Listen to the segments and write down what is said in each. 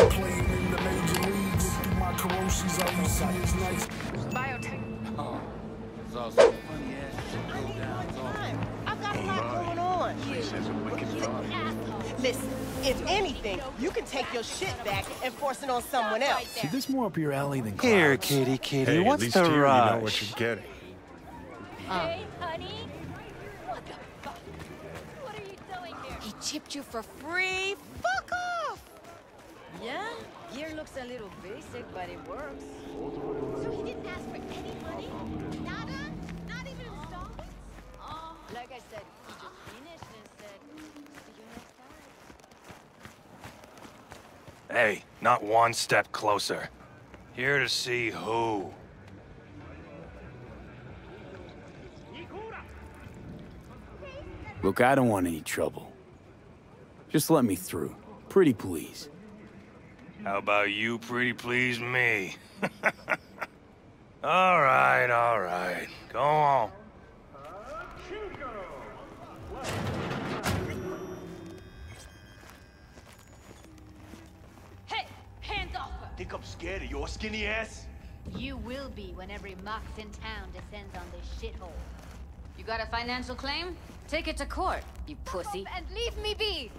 playing in the major leagues. My Karoshi's all you see is nice. Biotech. Oh, there's also funny ass shit go down. I've got a lot going on. Listen, if anything, you can take your shit back and force it on someone else. See, this more up your alley than clouds. Here, kitty, Hey, what's at least the here rush? you know what you're getting. Hey, honey. What the fuck? What are you doing here? He chipped you for free? Fuck off! Yeah, gear looks a little basic, but it works. So he didn't ask for any money? Nada? Not even installments? Like I said, he just finished and said, see you next time. Hey, not one step closer. Here to see who. Look, I don't want any trouble. Just let me through. Pretty please. How about you pretty please me? All right. Go on. Hey, hands off her! Think I'm scared of your skinny ass? You will be when every mox in town descends on this shithole. You got a financial claim? Take it to court, you pussy. And leave me be!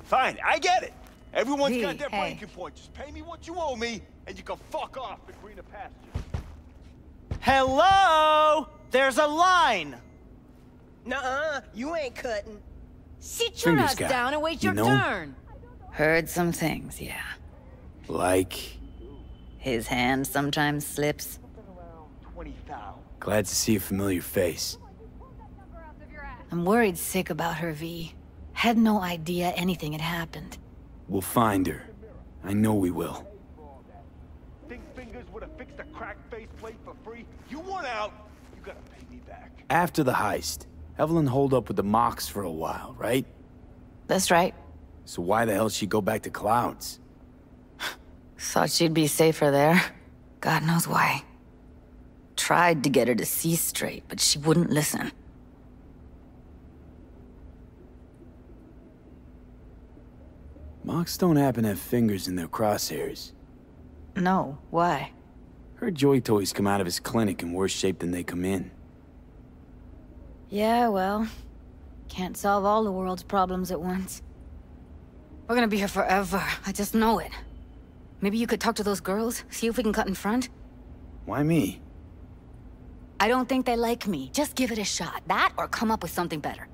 Fine, I get it. Everyone's Hey, got their hey. breaking point. Just pay me what you owe me, and you can fuck off to greener pastures. Hello? There's a line. Nuh-uh, you ain't cutting. Sit your Fingers ass guy, down and wait you your know? turn. Heard some things, yeah. Like, His hand sometimes slips. 20,000. glad to see a familiar face. I'm worried sick about her, V. Had no idea anything had happened. We'll find her. I know we will. Think fingers would have fixed a cracked faceplate for free? You want out, you gotta pay me back. After the heist, Evelyn holed up with the Mox for a while, right? That's right. So why the hell she go back to Clouds? Thought she'd be safer there. God knows why. Tried to get her to see straight, but she wouldn't listen. Mox don't happen to have fingers in their crosshairs. No, why? Her joy toys come out of his clinic in worse shape than they come in. Yeah, well, can't solve all the world's problems at once. We're gonna be here forever, I just know it. Maybe you could talk to those girls, see if we can cut in front? Why me? I don't think they like me. Just give it a shot. That, or come up with something better.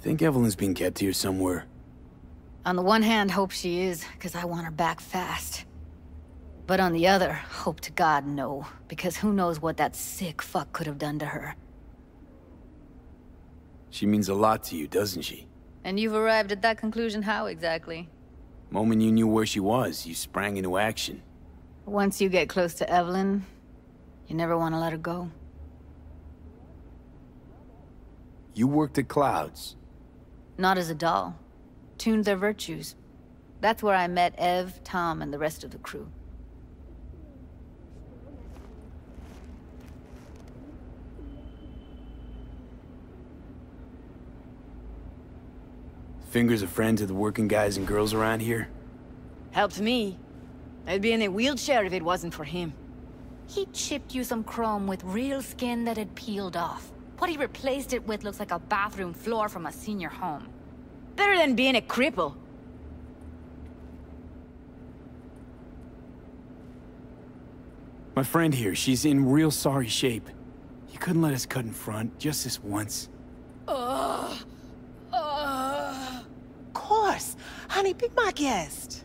Think Evelyn's being kept here somewhere. On the one hand, hope she is, because I want her back fast. But on the other, hope to God no, because who knows what that sick fuck could have done to her. She means a lot to you, doesn't she? And you've arrived at that conclusion how exactly? Moment you knew where she was, you sprang into action. Once you get close to Evelyn, you never want to let her go. You worked at Clouds. Not as a doll. Tuned their virtues. That's where I met Ev, Tom, and the rest of the crew. Fingers a friend to the working guys and girls around here? Helped me. I'd be in a wheelchair if it wasn't for him. He chipped you some chrome with real skin that had peeled off. What he replaced it with looks like a bathroom floor from a senior home. Better than being a cripple. My friend here, she's in real sorry shape. You couldn't let us cut in front, just this once. Of course. Honey, be my guest.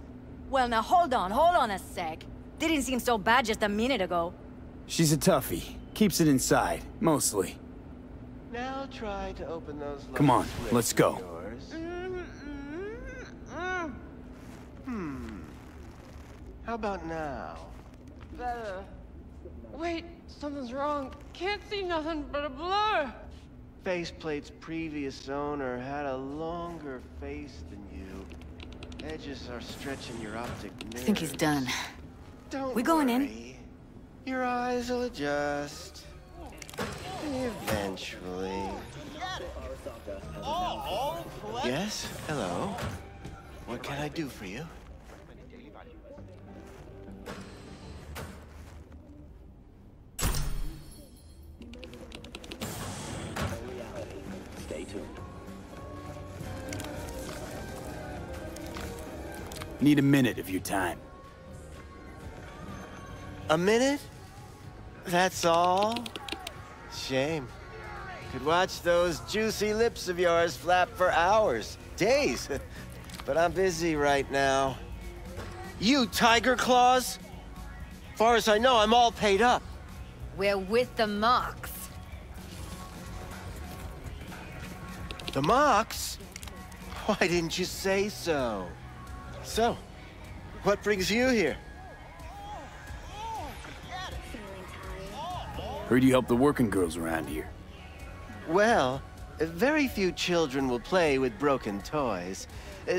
Well, now hold on a sec. Didn't seem so bad just a minute ago. She's a toughie. Keeps it inside, mostly. Now try to open those. Come on, let's go. How about now? Better. Wait, something's wrong. Can't see nothing but a blur. Faceplate's previous owner had a longer face than you. Edges are stretching your optic nerves. I think he's done. Don't We going in? worry. Your eyes will adjust. Eventually. Yes? Hello. What can I do for you? Stay tuned. Need a minute of your time. A minute? That's all? Shame. Could watch those juicy lips of yours flap for hours, days. But I'm busy right now. You tiger claws? Far as I know, I'm all paid up. We're with the Mox. The Mox? Why didn't you say so? So, what brings you here? Heard you help the working girls around here. Well, very few children will play with broken toys.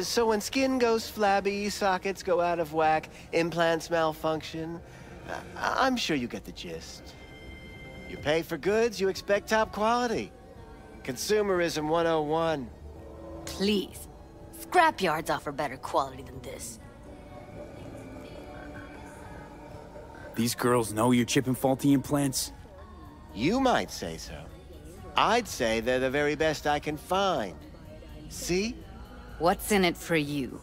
So when skin goes flabby, sockets go out of whack, implants malfunction, I'm sure you get the gist. You pay for goods, you expect top quality. Consumerism 101. Please. Scrapyards offer better quality than this. These girls know you're chipping faulty implants? You might say so. I'd say they're the very best I can find. See? What's in it for you?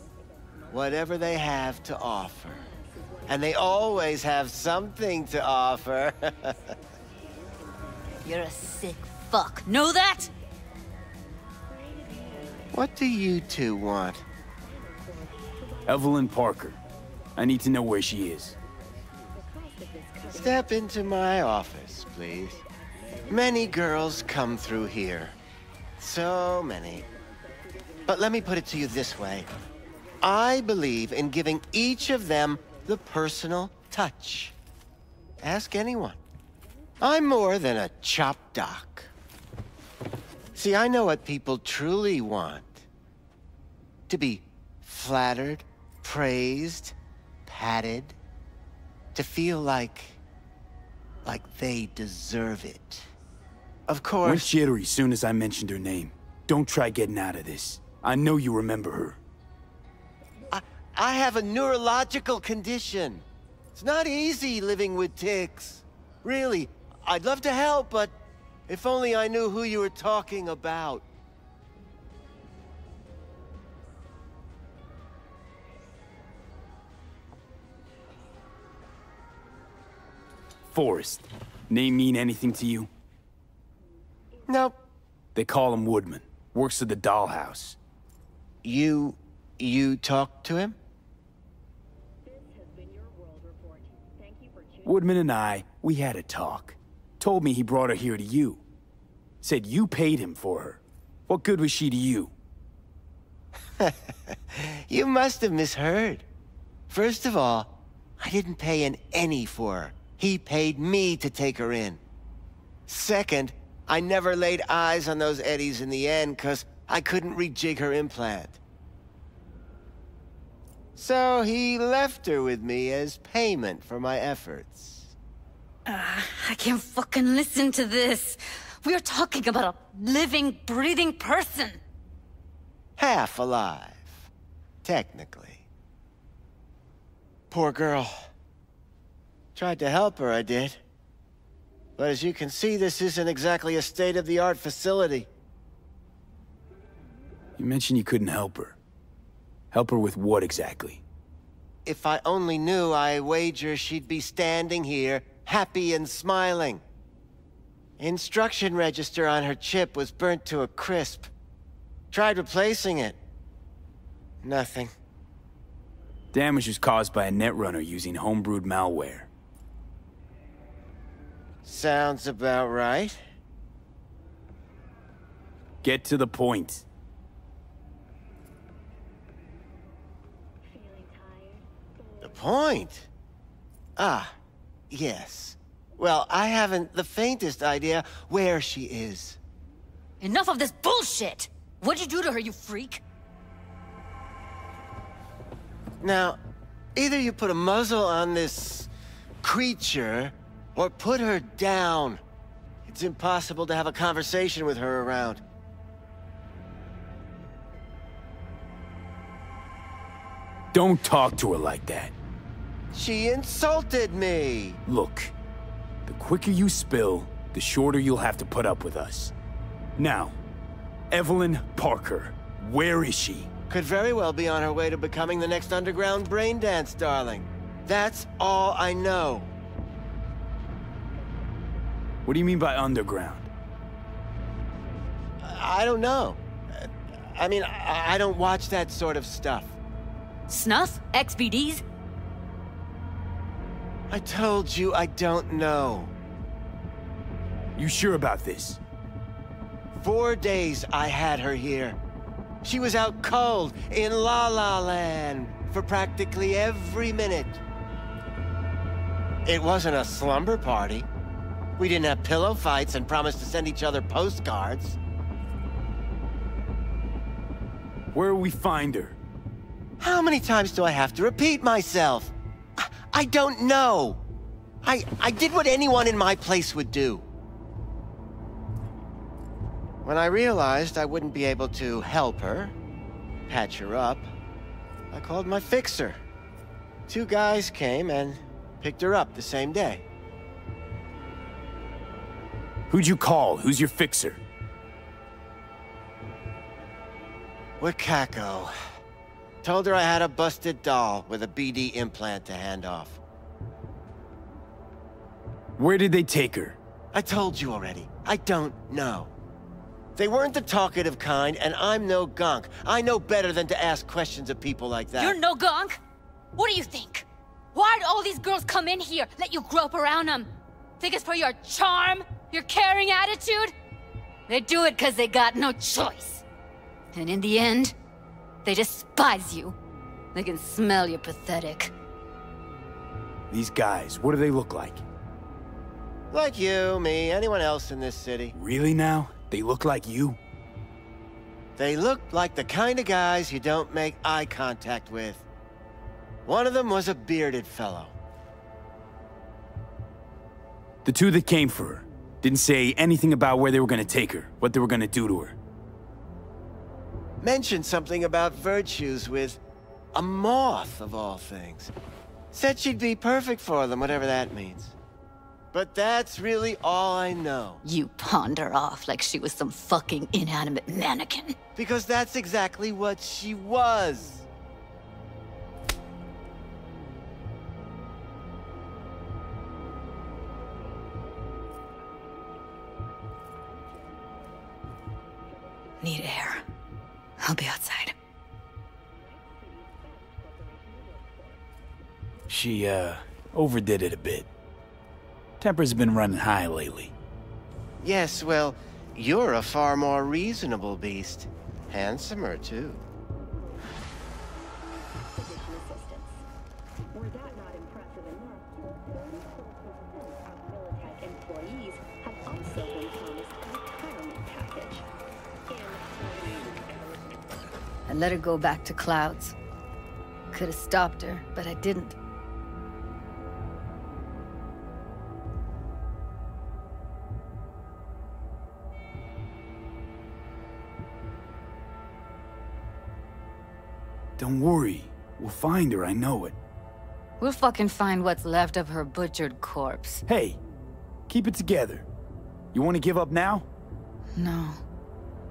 Whatever they have to offer. And they always have something to offer. You're a sick fuck. Know that? What do you two want? Evelyn Parker. I need to know where she is. Step into my office, please. Many girls come through here. So many. But let me put it to you this way. I believe in giving each of them the personal touch. Ask anyone. I'm more than a chop doc. See, I know what people truly want. To be flattered, praised, patted. To feel like they deserve it. Of course... Went jittery soon as I mentioned her name. Don't try getting out of this. I know you remember her. I have a neurological condition. It's not easy living with tics. Really, I'd love to help, but if only I knew who you were talking about. Forrest. Name mean anything to you? Nope. They call him Woodman. Works at the dollhouse. You talked to him? Woodman and I, we had a talk. Told me he brought her here to you. Said you paid him for her. What good was she to you? You must have misheard. First of all, I didn't pay an penny for her. He paid me to take her in. Second, I never laid eyes on those eddies in the end because I couldn't rejig her implant. So he left her with me as payment for my efforts. I can't fucking listen to this. We're talking about a living, breathing person. Half alive. Technically. Poor girl. Tried to help her, I did. But as you can see, this isn't exactly a state-of-the-art facility. You mentioned you couldn't help her. Help her with what exactly? If I only knew, I wager she'd be standing here, happy and smiling. Instruction register on her chip was burnt to a crisp. Tried replacing it. Nothing. Damage was caused by a netrunner using homebrewed malware. Sounds about right. Get to the point. The point? Ah, yes. Well, I haven't the faintest idea where she is. Enough of this bullshit! What'd you do to her, you freak? Now, either you put a muzzle on this creature, or put her down. It's impossible to have a conversation with her around. Don't talk to her like that. She insulted me. Look, the quicker you spill, the shorter you'll have to put up with us. Now, Evelyn Parker, where is she? Could very well be on her way to becoming the next underground brain dance, darling. That's all I know. What do you mean by underground? I don't know. I mean, I don't watch that sort of stuff. Snuff? XBDs? I told you I don't know. You sure about this? 4 days I had her here. She was out cold in La La Land for practically every minute. It wasn't a slumber party. We didn't have pillow fights and promised to send each other postcards. Where will we find her? How many times do I have to repeat myself? I don't know. I did what anyone in my place would do. When I realized I wouldn't be able to help her, patch her up, I called my fixer. 2 guys came and picked her up the same day. Who'd you call? Who's your fixer? Wakako. Told her I had a busted doll with a BD implant to hand off. Where did they take her? I told you already. I don't know. They weren't the talkative kind, and I'm no gonk. I know better than to ask questions of people like that. You're no gonk? What do you think? Why'd all these girls come in here, let you grope around them? Think it's for your charm? Your caring attitude? They do it because they got no choice. And in the end, they despise you. They can smell you're pathetic. These guys, what do they look like? Like you, me, anyone else in this city. Really now? They look like you? They look like the kind of guys you don't make eye contact with. One of them was a bearded fellow. The 2 that came for her didn't say anything about where they were gonna take her, what they were gonna do to her. Mentioned something about virtues with a moth, of all things. Said she'd be perfect for them, whatever that means. But that's really all I know. You pawned her off like she was some fucking inanimate mannequin. Because that's exactly what she was. Need air. I'll be outside. She, overdid it a bit. Temper's been running high lately. Yes, well, you're a far more reasonable beast. Handsomer, too. I let her go back to Clouds. Could have stopped her, but I didn't. Don't worry. We'll find her, I know it. We'll fucking find what's left of her butchered corpse. Hey, keep it together. You want to give up now? No.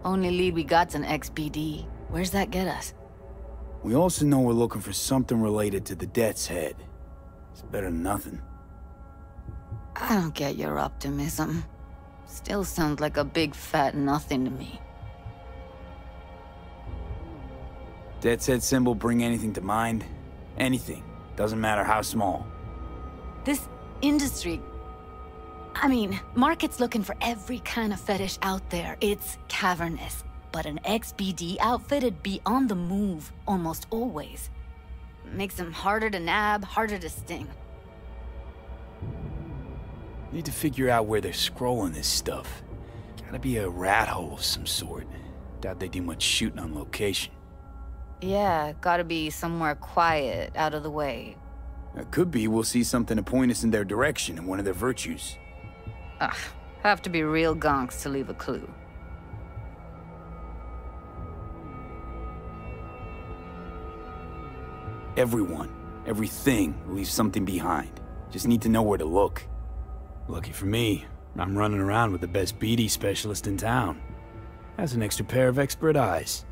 Only lead we got's an XBD. Where's that get us? We also know we're looking for something related to the Death's Head. It's better than nothing. I don't get your optimism. Still sounds like a big fat nothing to me. Death's Head symbol bring anything to mind? Anything. Doesn't matter how small. This industry... I mean, market's looking for every kind of fetish out there. It's cavernous. But an XBD outfit'd be on the move, almost always. Makes them harder to nab, harder to sting. Need to figure out where they're scrolling this stuff. Gotta be a rat hole of some sort. Doubt they do much shooting on location. Yeah, gotta be somewhere quiet, out of the way. It could be we'll see something to point us in their direction in one of their virtues. Ugh, have to be real gonks to leave a clue. Everyone, everything leaves something behind. Just need to know where to look. Lucky for me, I'm running around with the best BD specialist in town. Has an extra pair of expert eyes.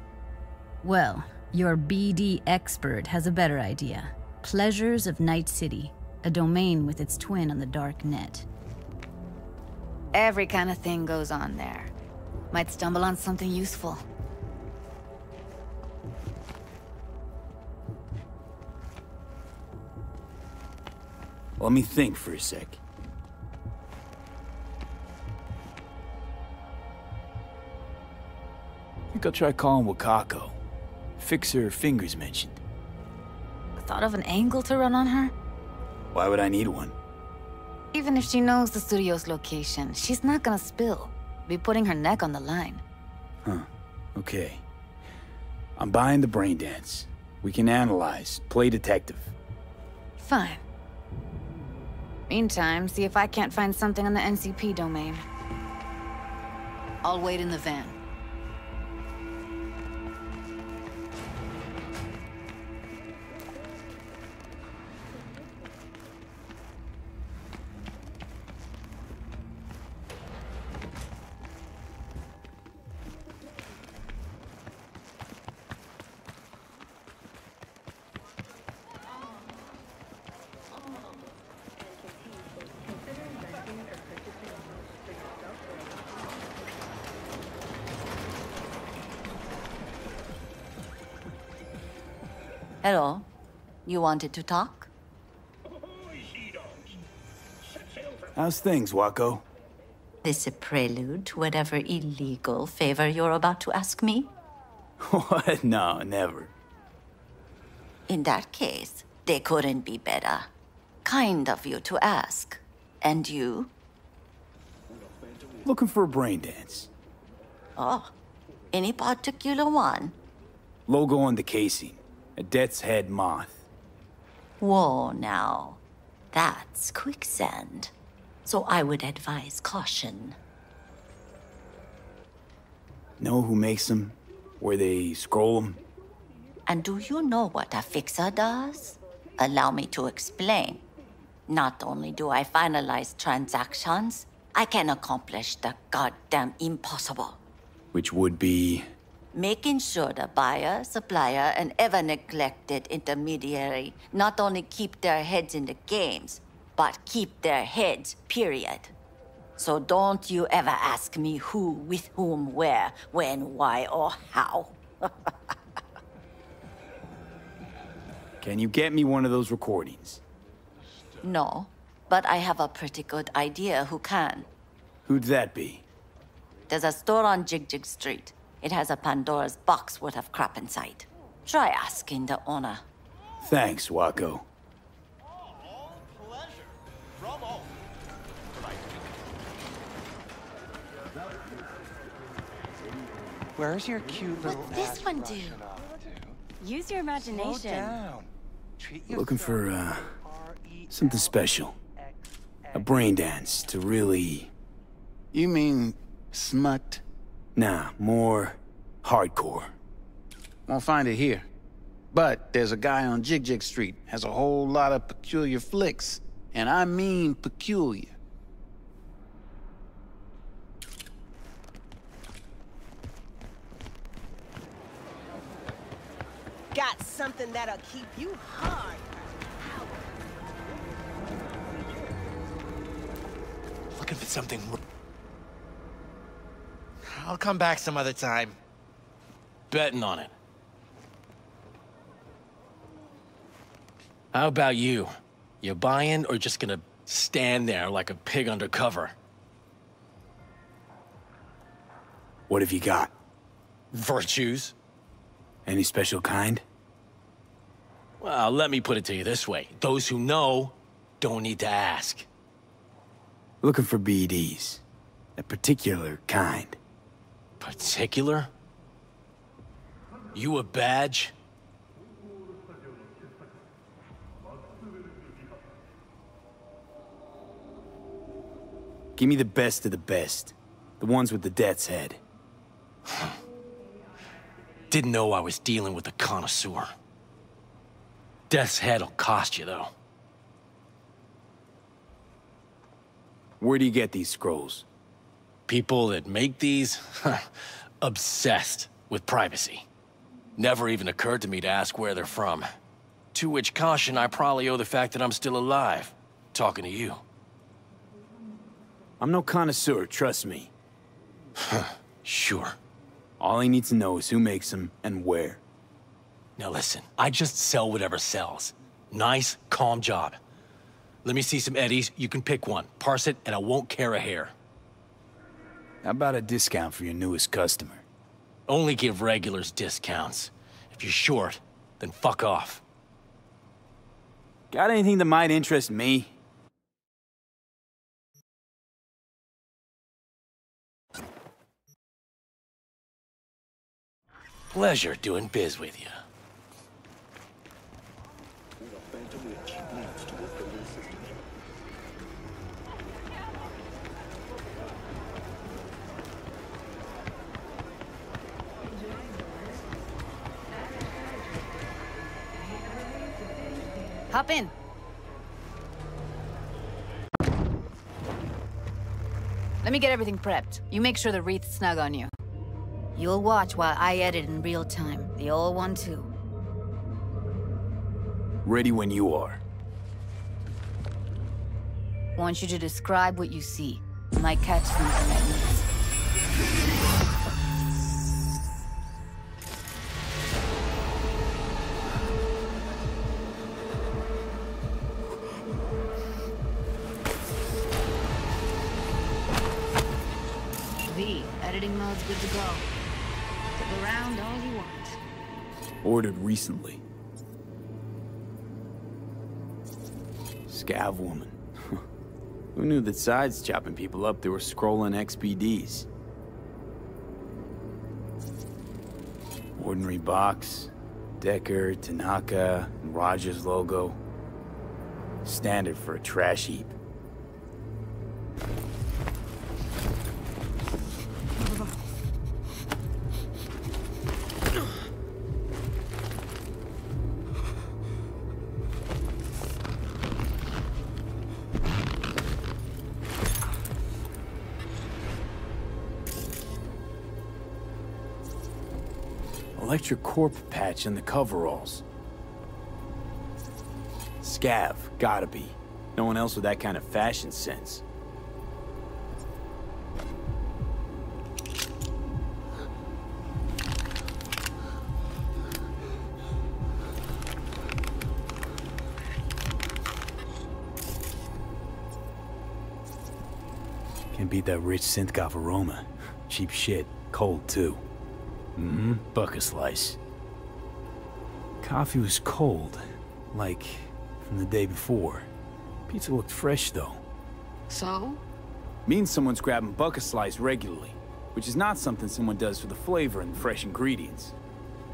Well, your BD expert has a better idea. Pleasures of Night City, a domain with its twin on the dark net. Every kind of thing goes on there. Might stumble on something useful. Let me think for a sec. Think I'll try calling Wakako. Fix her fingers mentioned. Thought of an angle to run on her? Why would I need one? Even if she knows the studio's location, she's not gonna spill. Be putting her neck on the line. Huh. Okay. I'm buying the brain dance. We can analyze, play detective. Fine. Meantime, see if I can't find something on the NCP domain. I'll wait in the van. Hello. You wanted to talk? How's things, Wako? This a prelude to whatever illegal favor you're about to ask me? What? No, never. In that case, they couldn't be better. Kind of you to ask. And you? Looking for a brain dance. Oh, any particular one? Logo on the casing. A death's head moth. Whoa, now. That's quicksand. So I would advise caution. Know who makes them? Where they scroll them? And do you know what a fixer does? Allow me to explain. Not only do I finalize transactions, I can accomplish the goddamn impossible. Which would be... Making sure the buyer, supplier, and ever-neglected intermediary not only keep their heads in the games, but keep their heads, period. So don't you ever ask me who, with whom, where, when, why, or how. Can you get me one of those recordings? No, but I have a pretty good idea who can. Who'd that be? There's a store on Jig Street. It has a Pandora's box worth of crap inside. Try asking the owner. Thanks, Wako. Where's your cute little What's this one do? Use your imagination. Slow down. Treat Looking for, something special. A brain dance to really... You mean smut? Nah, more hardcore. Won't find it here. But there's a guy on Jig Street, has a whole lot of peculiar flicks. And I mean peculiar. Got something that'll keep you hard. Looking for something. I'll come back some other time. Betting on it. How about you? You buying or just gonna stand there like a pig undercover? What have you got? Virtues? Any special kind? Well, let me put it to you this way. Those who know don't need to ask. Looking for BDs. A particular kind. Particular? You a badge? Give me the best of the best. The ones with the death's head. Didn't know I was dealing with a connoisseur. Death's head'll cost you, though. Where do you get these scrolls? People that make these, obsessed with privacy. Never even occurred to me to ask where they're from. To which caution I probably owe the fact that I'm still alive, talking to you. I'm no connoisseur, trust me. Sure. All I need to know is who makes them and where. Now listen, I just sell whatever sells. Nice, calm job. Let me see some eddies, you can pick one, parse it, and I won't care a hair. How about a discount for your newest customer? Only give regulars discounts. If you're short, then fuck off. Got anything that might interest me? Pleasure doing biz with you. Hop in. Let me get everything prepped. You make sure the wreath's snug on you. You'll watch while I edit in real time. The old one, too. Ready when you are. Want you to describe what you see. You might catch something that needs. Editing mode's good to go. Stick around all you want. Ordered recently. Scav woman. Who knew that sides chopping people up, they were scrolling XBDs? Ordinary box. Decker, Tanaka, and Rogers logo. Standard for a trash heap. Electric Corp patch in the coveralls. Scav, gotta be. No one else with that kind of fashion sense. Can't beat that rich synth-goth aroma. Cheap shit. Cold, too. Bucket slice. Coffee was cold, like from the day before. Pizza looked fresh, though. So? Means someone's grabbing bucket slice regularly, which is not something someone does for the flavor and the fresh ingredients.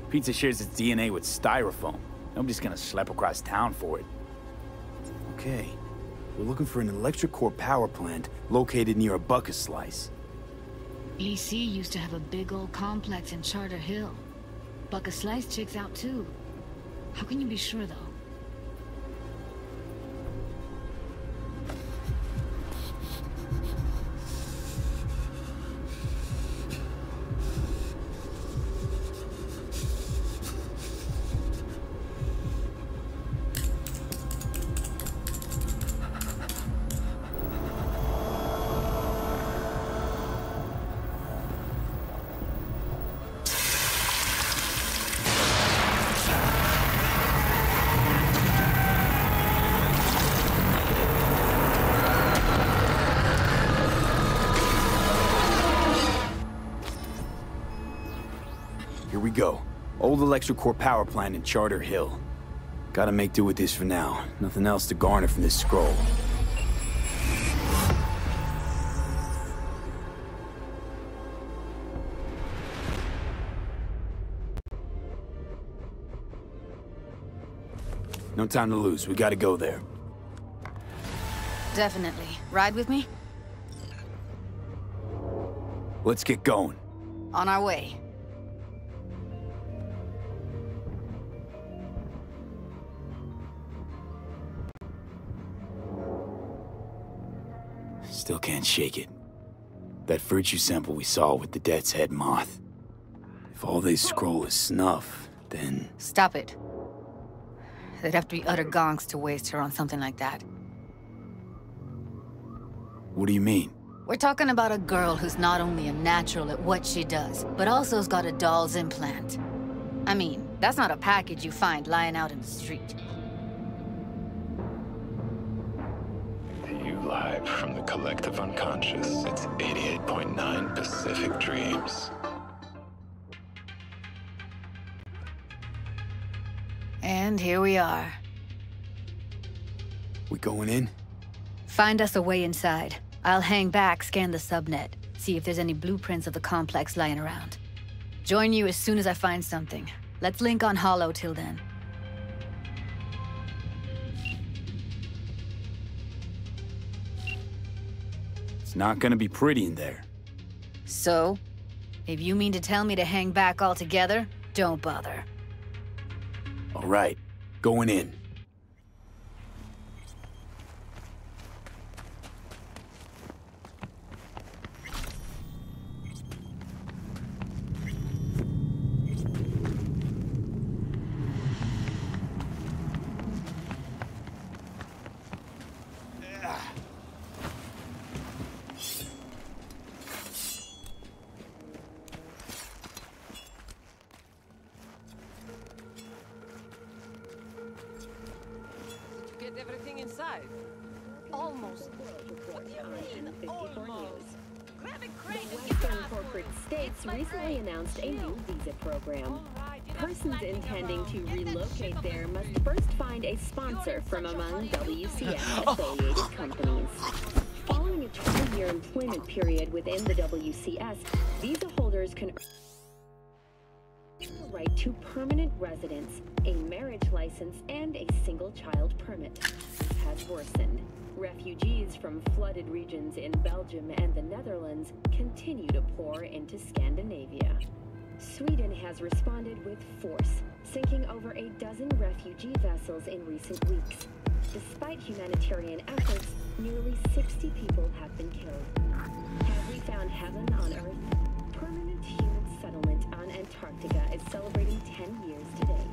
Pizza shares its DNA with styrofoam. Nobody's gonna schlep across town for it. Okay, we're looking for an electric core power plant located near a bucket slice. EC used to have a big old complex in Charter Hill. Bucket Slice checks out too. How can you be sure though? Go. Old electric core power plant in Charter Hill. Gotta make do with this for now. Nothing else to garner from this scroll. No time to lose. We gotta go there. Definitely. Ride with me? Let's get going. On our way. Still can't shake it. That virtue sample we saw with the Death's Head moth. If all they scroll is snuff, then... Stop it. They'd have to be utter gonks to waste her on something like that. What do you mean? We're talking about a girl who's not only a natural at what she does, but also's got a doll's implant. I mean, that's not a package you find lying out in the street. You live from the collective unconscious. It's 88.9 Pacific Dreams. And here we are. We going in? Find us a way inside. I'll hang back, scan the subnet, see if there's any blueprints of the complex lying around. Join you as soon as I find something. Let's link on Hollow till then. It's not gonna be pretty in there. So? If you mean to tell me to hang back altogether, don't bother. All right, going in. Get everything inside. Almost. What do you mean, almost? Grab a crate and get your ass Corporate States recently announced a new visa program. Persons intending to relocate there must first find a sponsor from among WCS-affiliated companies. Following a 20-year employment period within the WCS, visa holders can earn the right to permanent residence, a marriage license, and a single-child permit. This has worsened. Refugees from flooded regions in Belgium and the Netherlands continue to pour into Scandinavia. Sweden has responded with force, sinking over a dozen refugee vessels in recent weeks. Despite humanitarian efforts, nearly 60 people have been killed. Have we found heaven on Earth? Permanent human settlement on Antarctica is celebrating 10 years today.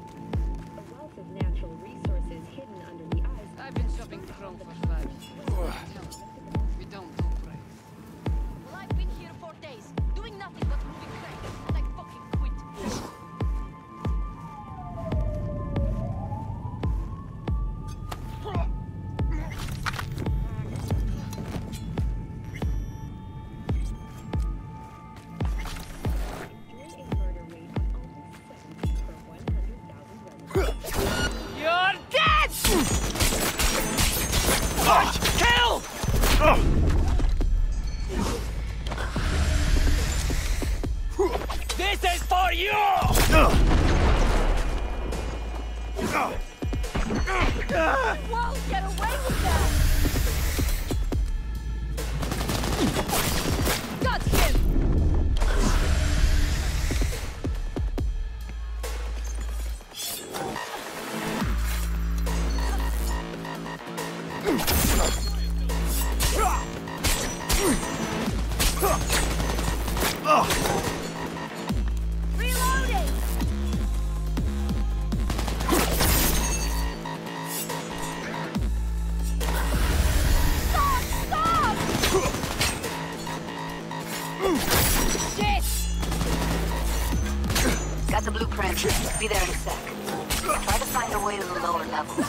A wealth of natural resources hidden under the ice. I've been shopping Chrome for 5 years. We don't do right. Well, I've been here 4 days, doing nothing but moving crates, and I fucking quit. You're dead! Kill! This is for you! Whoa, get away with that! Got him! Reloading! Stop! Stop! Shit! Got the blueprint. Be there in a sec. Try to find a way to the lower levels.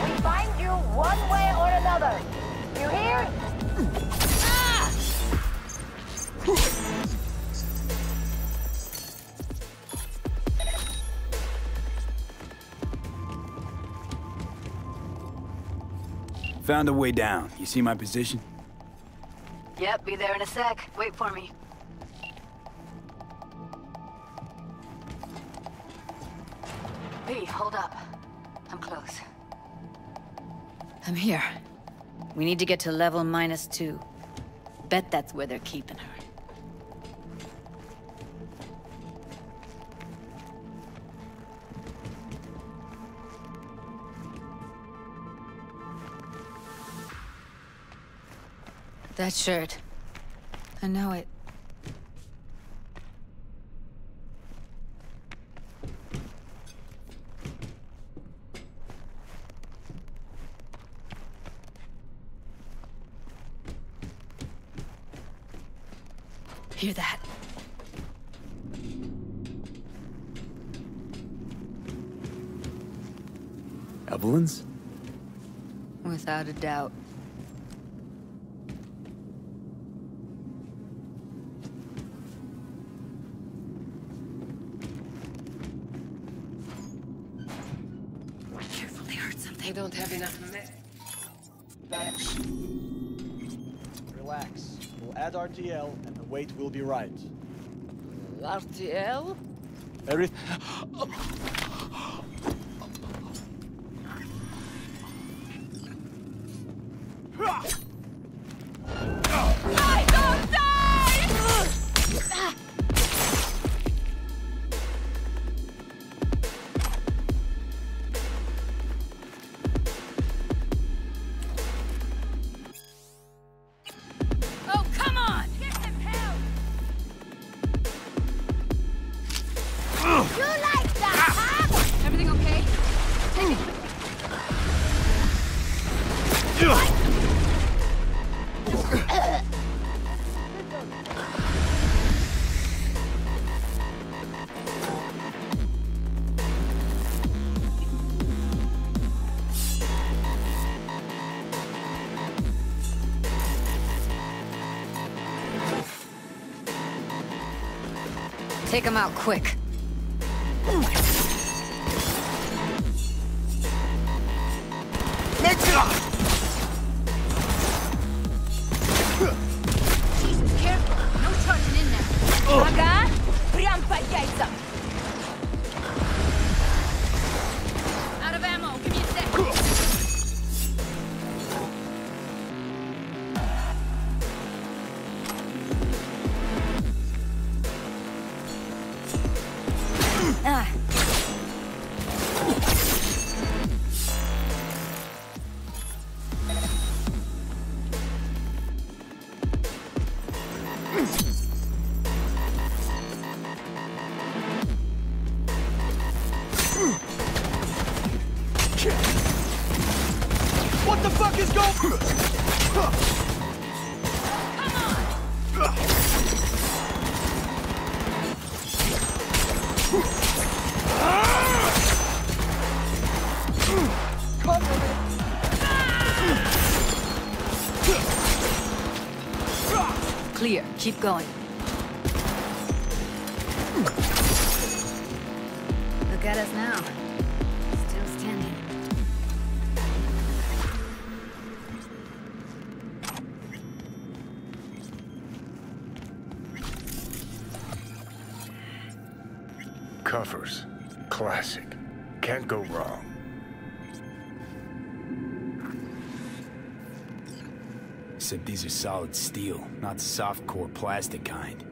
We find you one way or another. You hear? Ah! Found a way down. You see my position? Yep, be there in a sec. Wait for me. Hey, hold up. I'm close. I'm here. We need to get to level -2. Bet that's where they're keeping her. That shirt. I know it. Hear that? Evelyn's? Without a doubt. Careful, they heard something. We don't have enough Relax. We'll add RTL and the weight will be right. RTL? Everything. I don't die! Oh, come on! Get some help! You like that, huh? Everything okay? Take it. Take him out quick. Jesus, careful. No charging in now. Ага. Прям по яйцам. Out of ammo. Give me a sec. Ah. What the fuck is going? Clear. Keep going. Look at us now. Still standing. Covers. Classic. Can't go wrong. Except these are solid steel, not the soft-core plastic kind.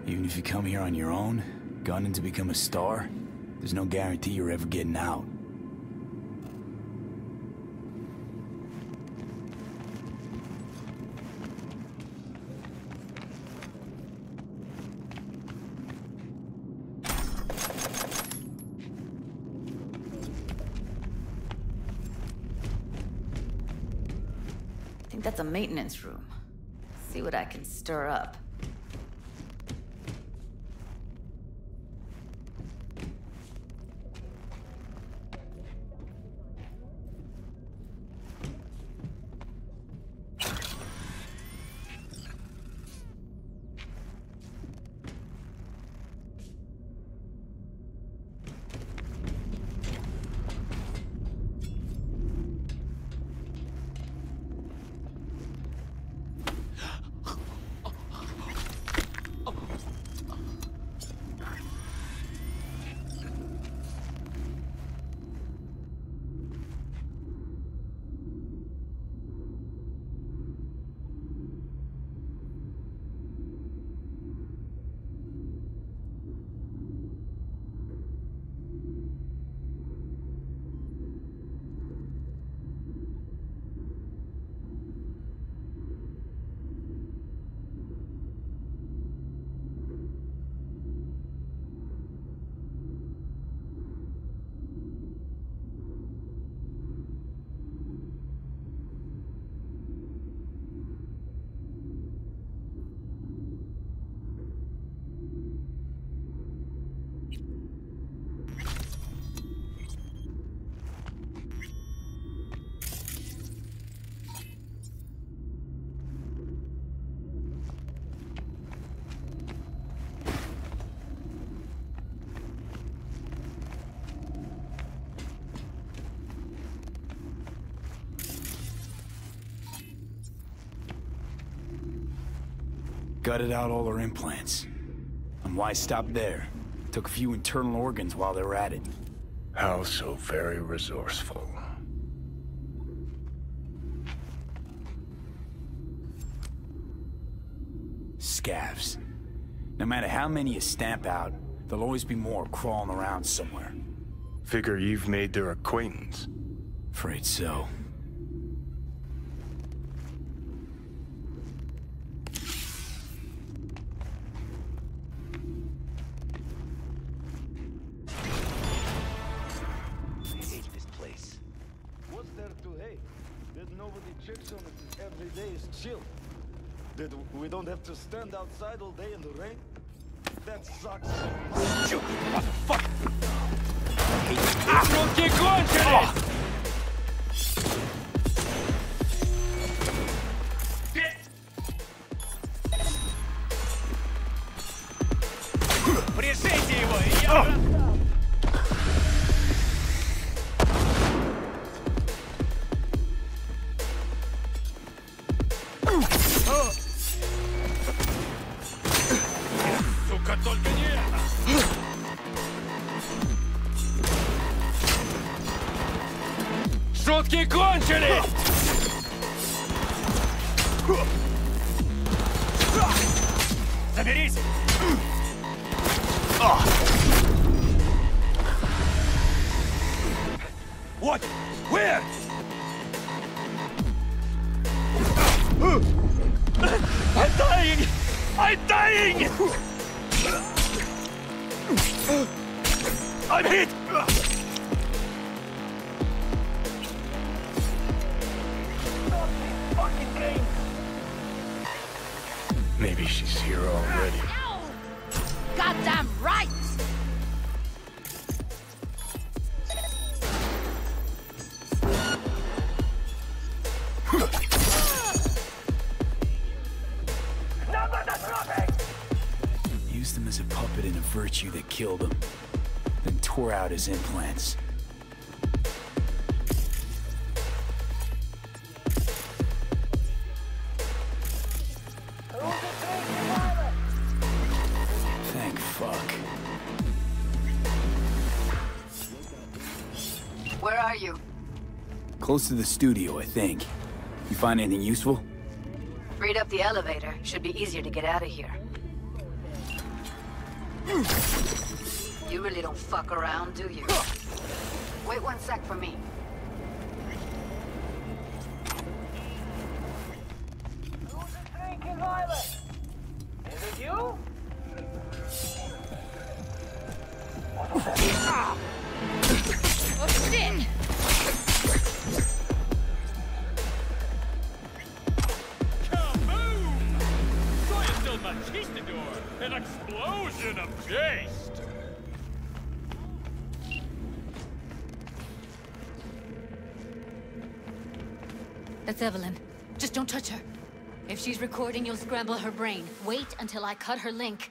Even if you come here on your own, gunning to become a star, there's no guarantee you're ever getting out. I think that's a maintenance room. See what I can stir up. gutted out all her implants. And why stop there? Took a few internal organs while they were at it. How so very resourceful. Scavs. No matter how many you stamp out, there'll always be more crawling around somewhere. Figure you've made their acquaintance. Afraid so. What's there to hate? That nobody checks on it and every day is chill. That we don't have to stand outside all day in the rain? That sucks. Shoot, motherfucker! Руки кончились! Прижите его, и я... Сука, только не это! Шутки кончились! Заберись! What? Where? I'm dying! I'm dying! I'm hit! Maybe she's here already. Goddamn right! Used him as a puppet in a virtue that killed him, then tore out his implants. Thank fuck. Where are you? Close to the studio, I think. You find anything useful? Freed up the elevator. Should be easier to get out of here. You really don't fuck around, do you? Wait 1 sec for me. Drinking violence. Is it you? Oh shit! Kaboom! Soy still Machistador! An explosion of taste! That's Evelyn. Just don't touch her. If she's recording, you'll scramble her brain. Wait until I cut her link.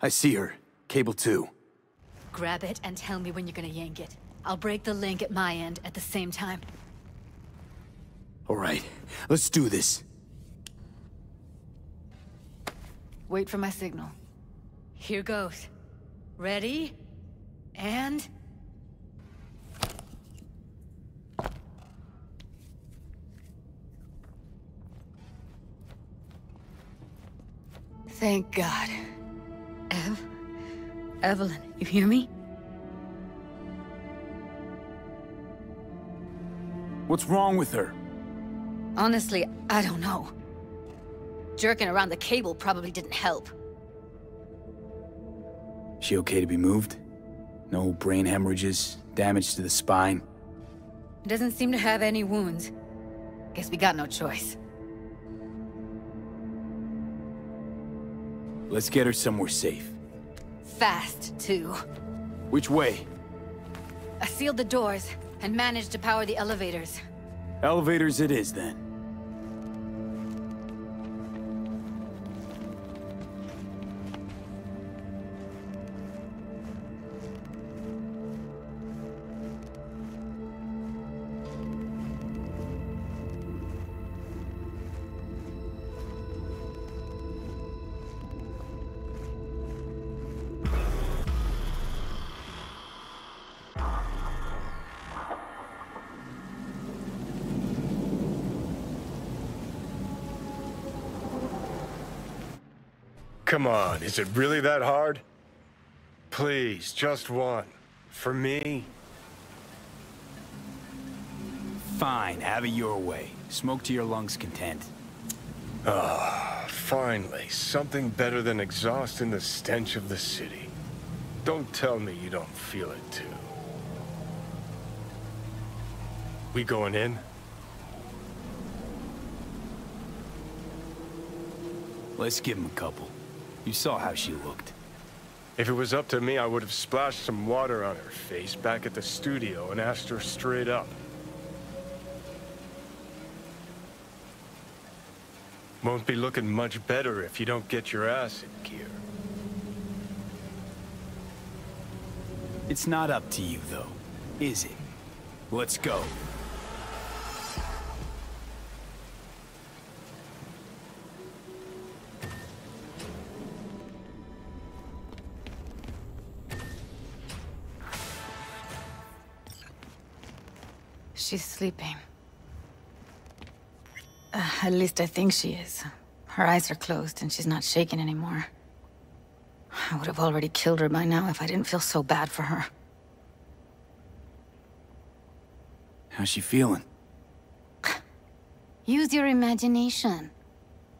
I see her. Cable 2. Grab it and tell me when you're gonna yank it. I'll break the link at my end at the same time. All right, let's do this. Wait for my signal. Here goes. Ready? And... Thank God. Evelyn, you hear me? What's wrong with her? Honestly, I don't know. Jerking around the cable probably didn't help. She okay to be moved? No brain hemorrhages, damage to the spine? Doesn't seem to have any wounds. Guess we got no choice. Let's get her somewhere safe. Fast, too. Which way? I sealed the doors and managed to power the elevators. Elevators it is, then. Come on, is it really that hard? Please, just one. For me? Fine, have it your way. Smoke to your lungs' content. Ah, finally. Something better than exhaust in the stench of the city. Don't tell me you don't feel it, too. We going in? Let's give him a couple. You saw how she looked. If it was up to me, I would have splashed some water on her face back at the studio and asked her straight up. Won't be looking much better if you don't get your ass in gear. It's not up to you, though, is it? Let's go. She's sleeping. At least I think she is. Her eyes are closed and she's not shaking anymore. I would have already killed her by now if I didn't feel so bad for her. How's she feeling? Use your imagination.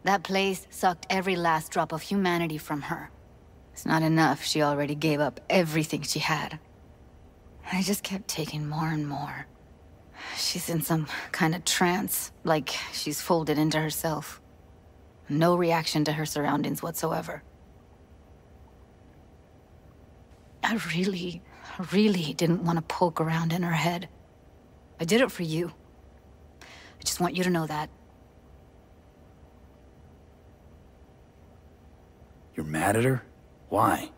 That place sucked every last drop of humanity from her. It's not enough, she already gave up everything she had. I just kept taking more and more. She's in some kind of trance, like she's folded into herself. No reaction to her surroundings whatsoever. I really didn't want to poke around in her head. I did it for you. I just want you to know that. You're mad at her? Why?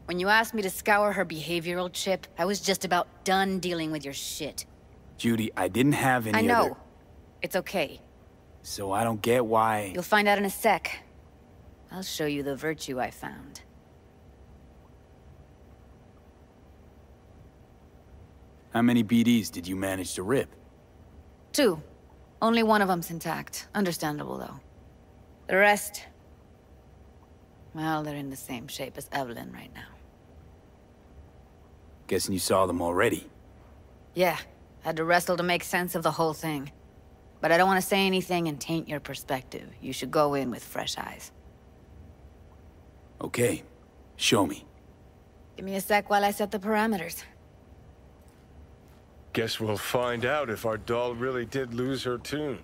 When you asked me to scour her behavioral chip, I was just about done dealing with your shit. Judy, I didn't have any I know. other... It's okay. So I don't get why... You'll find out in a sec. I'll show you the virtue I found. How many BDs did you manage to rip? 2. Only one of them's intact. Understandable, though. The rest... well, they're in the same shape as Evelyn right now. Guessing you saw them already. Yeah, had to wrestle to make sense of the whole thing. But I don't want to say anything and taint your perspective. You should go in with fresh eyes. Okay, show me. Give me a sec while I set the parameters. Guess we'll find out if our doll really did lose her tune.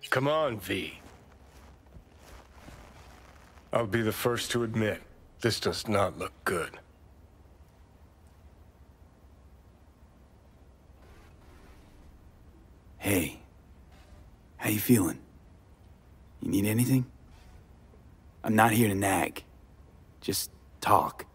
Come on, V. I'll be the first to admit, this does not look good. Hey, how you feeling? You need anything? I'm not here to nag. Just talk.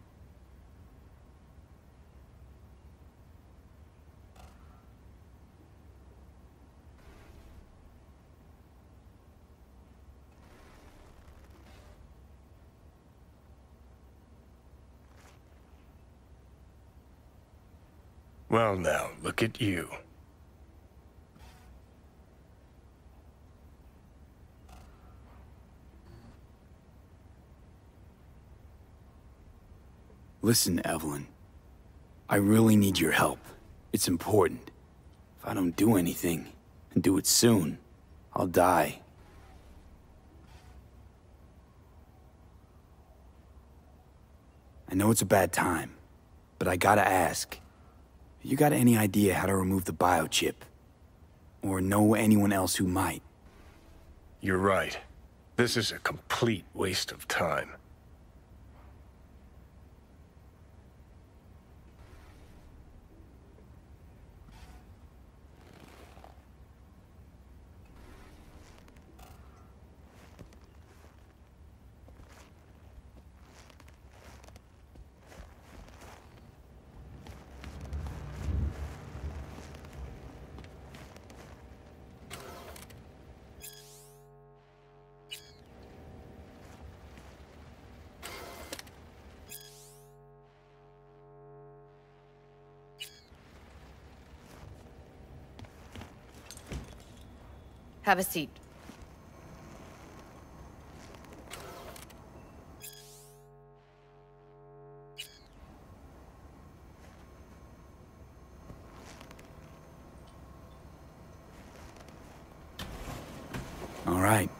Well now, look at you. Listen, Evelyn. I really need your help. It's important. If I don't do anything, and do it soon, I'll die. I know it's a bad time, but I gotta ask. You got any idea how to remove the biochip? Or know anyone else who might? You're right. This is a complete waste of time. Have a seat. All right,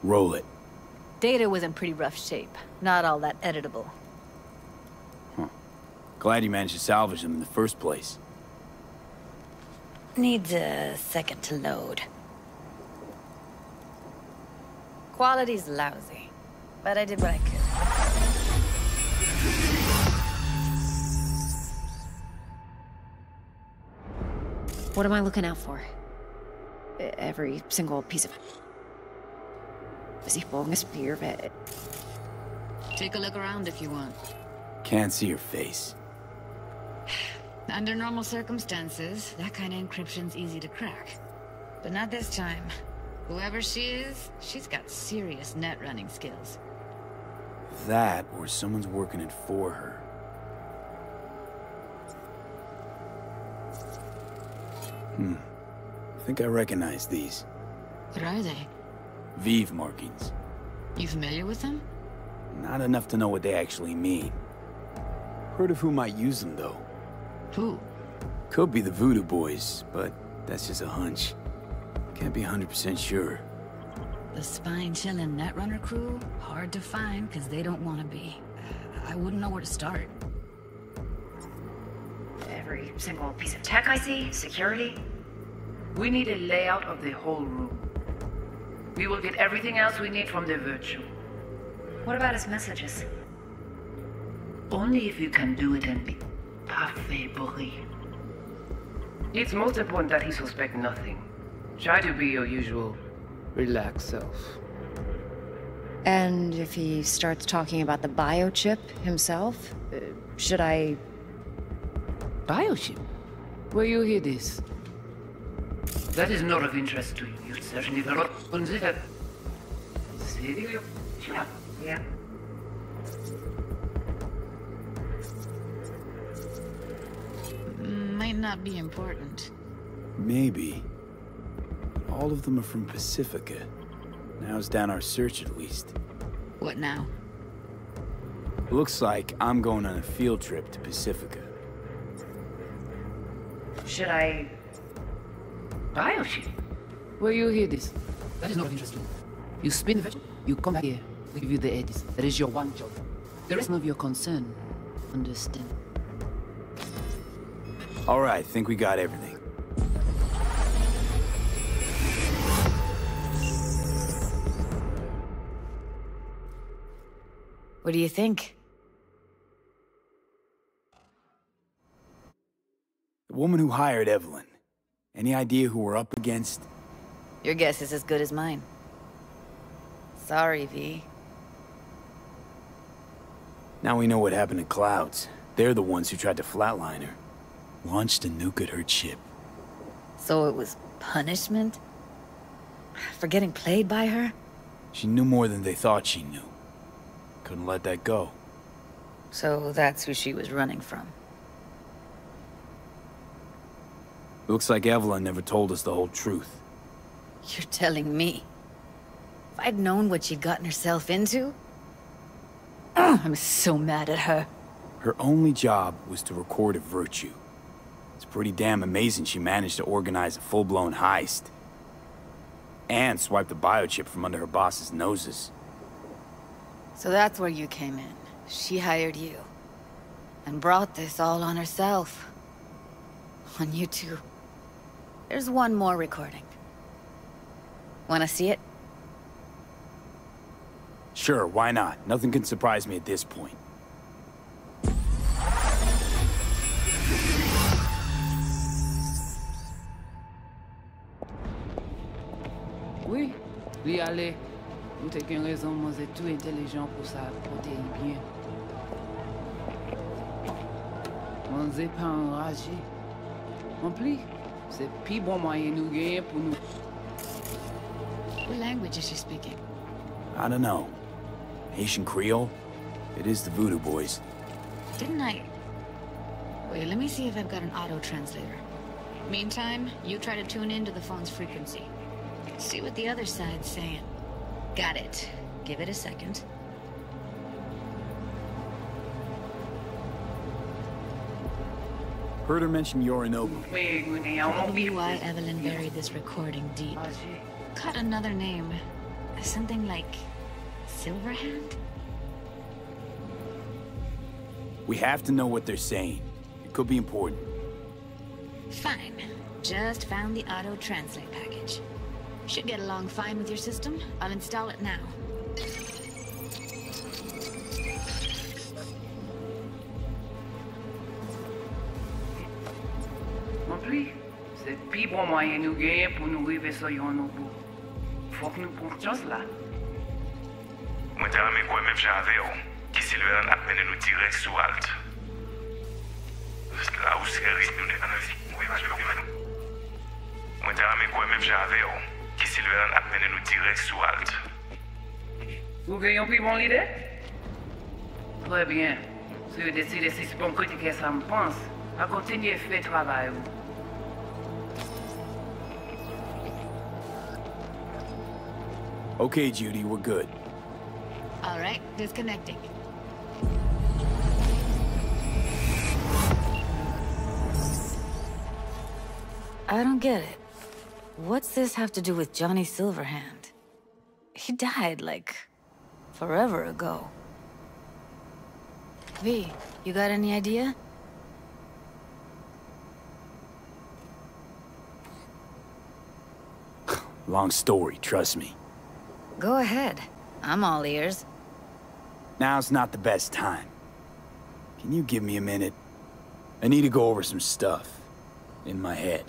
roll it. Data was in pretty rough shape. Not all that editable. Huh. Glad you managed to salvage them in the first place. Needs a second to load. Quality's lousy, but I did what I could. What am I looking out for? Every single piece of... Take a look around if you want. Can't see your face. Under normal circumstances, that kind of encryption's easy to crack. But not this time. Whoever she is, she's got serious net running skills. That, or someone's working it for her. I think I recognize these. What are they? Vive markings. You familiar with them? Not enough to know what they actually mean. Heard of who might use them, though. Who? Could be the Voodoo Boys, but that's just a hunch. Can't be 100% sure. The spine-chilling Netrunner crew? Hard to find, because they don't want to be. I wouldn't know where to start. Every single piece of tech I see, security. We need a layout of the whole room. We will get everything else we need from the virtue. What about his messages? Only if you can do it and be parfait bourré. It's most important that he suspect nothing. Try to be your usual, relaxed self. And if he starts talking about the biochip himself, should I... Biochip? Where you hear this? That is not of interest to you. You certainly cannot consider. Yeah. Might not be important. Maybe. All of them are from Pacifica. Narrows down our search at least. What now? Looks like I'm going on a field trip to Pacifica. Should I... Biochip? Where you hear this? That is not of interest to you. You spin the vegetable, you come back here, we give you the eddies. That is your one job. The rest of your concern. Understand? All right, think we got everything. What do you think? The woman who hired Evelyn. Any idea who we're up against? Your guess is as good as mine. Sorry, V. Now we know what happened to Clouds. They're the ones who tried to flatline her. Launched a nuke at her ship. So it was punishment? For getting played by her? She knew more than they thought she knew. Couldn't let that go. So that's who she was running from. Looks like Evelyn never told us the whole truth. You're telling me? If I'd known what she'd gotten herself into? I'm so mad at her. Her only job was to record a virtue. It's pretty damn amazing she managed to organize a full-blown heist. And swipe the biochip from under her boss's noses. So that's where you came in. She hired you. And brought this all on herself. On you two. There's one more recording. Wanna see it? Sure, why not? Nothing can surprise me at this point. Oui, lui aller. Nous t'ai qu'une raison, moi c'est tout intelligent pour ça, protéger bien. On n'est pas enragé. En plus, c'est plus bon moyen nous gagner pour nous. What language is she speaking? I don't know. Haitian Creole? It is the Voodoo Boys. Didn't I... Wait, let me see if I've got an auto-translator. Meantime, you try to tune into the phone's frequency. See what the other side's saying. Got it. Give it a second. Heard her mention Yorinobu. Probably why Evelyn buried this recording deep. Caught another name. Something like... Silverhand? We have to know what they're saying. It could be important. Fine. Just found the auto-translate package. Should get along fine with your system. I'll install it now. Monthly, c'est plus bon moyen nous gagner pour nous arriver sur Yorinobu. Faut que nous prenions là. Moi, t'as aimé quoi même j'avais, qui Silverhand a mené nous direct sous Alt. Là où c'est risque nous n'est pas moi, t'as aimé quoi même j'avais, qui Silverhand a mené nous direct sous Alt. Vous voyez un plus bon leader? Très bien. Si vous décidez si c'est bon critiquer ça me pense, à continuer à faire le travail. Okay, Judy, we're good. All right, disconnecting. I don't get it. What's this have to do with Johnny Silverhand? He died, like, forever ago. V, you got any idea? Long story, trust me. Go ahead. I'm all ears. Now's not the best time. Can you give me a minute? I need to go over some stuff. In my head.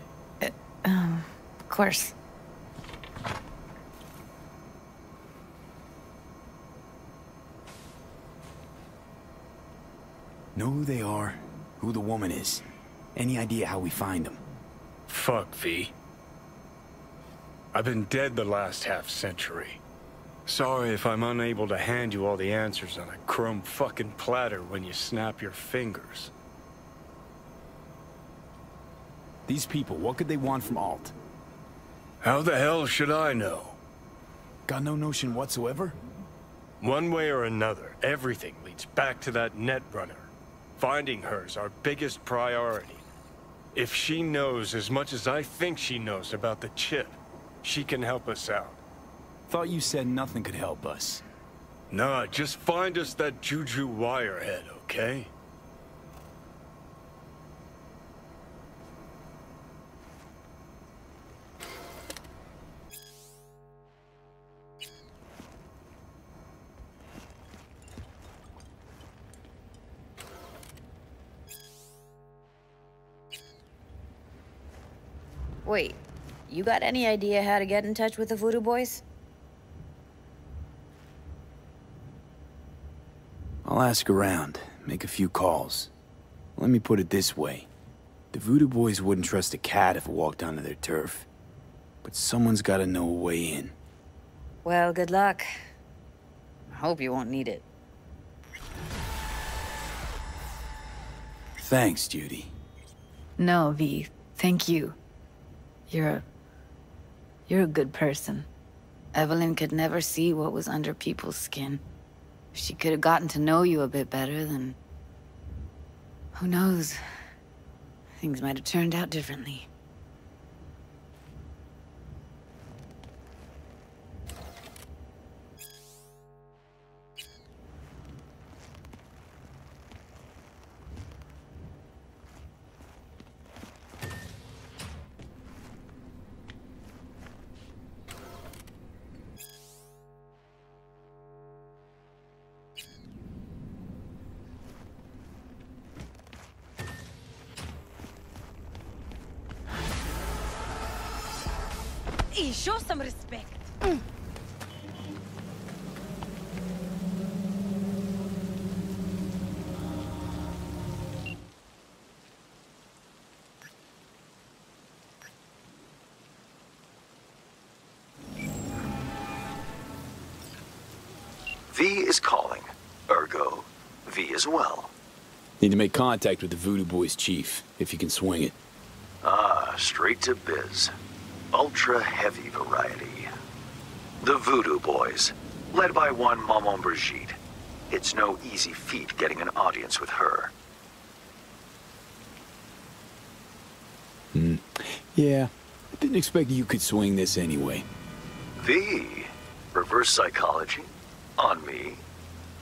Of course. Know who they are, who the woman is. Any idea how we find them? Fuck, V. I've been dead the last half-century. Sorry if I'm unable to hand you all the answers on a chrome fucking platter when you snap your fingers. These people, what could they want from Alt? How the hell should I know? Got no notion whatsoever? One way or another, everything leads back to that Netrunner. Finding her's our biggest priority. If she knows as much as I think she knows about the chip, she can help us out. Thought you said nothing could help us. Nah, just find us that Juju wirehead, okay? Wait, you got any idea how to get in touch with the Voodoo Boys? I'll ask around, make a few calls. Let me put it this way. The Voodoo Boys wouldn't trust a cat if it walked onto their turf. But someone's gotta know a way in. Well, good luck. I hope you won't need it. Thanks, Judy. No, V. Thank you. You're a good person. Evelyn could never see what was under people's skin. If she could have gotten to know you a bit better, then... who knows? Things might have turned out differently. Hey, show some respect. V is calling. Ergo, V as well. Need to make contact with the Voodoo Boys chief, if you can swing it. Ah, straight to biz. Ultra heavy variety. The Voodoo Boys, led by one Maman Brigitte. It's no easy feat getting an audience with her. Yeah, I didn't expect you could swing this anyway. V? Reverse psychology? On me?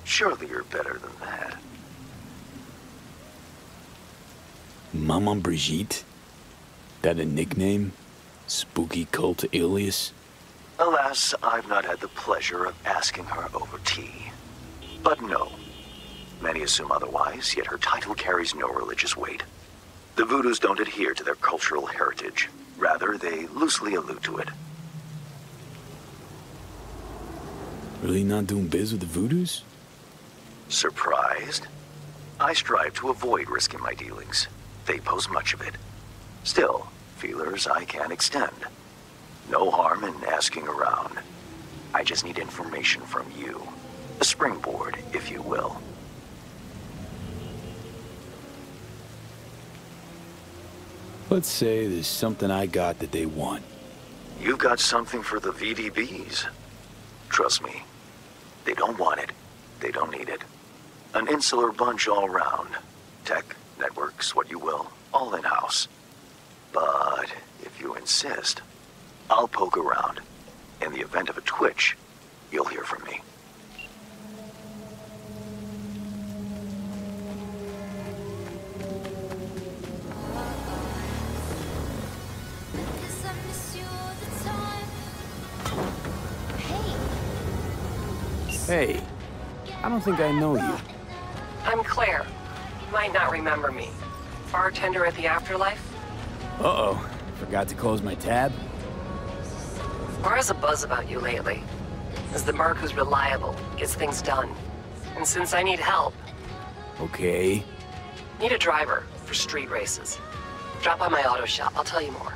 Surely you're better than that. Maman Brigitte? That a nickname? Spooky cult alias? Alas, I've not had the pleasure of asking her over tea. But no. Many assume otherwise, yet her title carries no religious weight. The Voodoos don't adhere to their cultural heritage. Rather, they loosely allude to it. Really not doing biz with the Voodoos? Surprised? I strive to avoid risking my dealings. They pose much of it. Still, feelers I can extend. No harm in asking around. I just need information from you. A springboard, if you will. Let's say there's something I got that they want. You've got something for the VDBs. Trust me, they don't want it. They don't need it. An insular bunch all round. Tech, networks, what you will, all in-house. But if you insist, I'll poke around. In the event of a twitch, you'll hear from me. Hey, I don't think I know you. I'm Claire. You might not remember me. Bartender at the Afterlife? Uh-oh, forgot to close my tab? Bar has a buzz about you lately. As the merc who's reliable, gets things done. And since I need help... Okay. Need a driver for street races. Drop by my auto shop, I'll tell you more.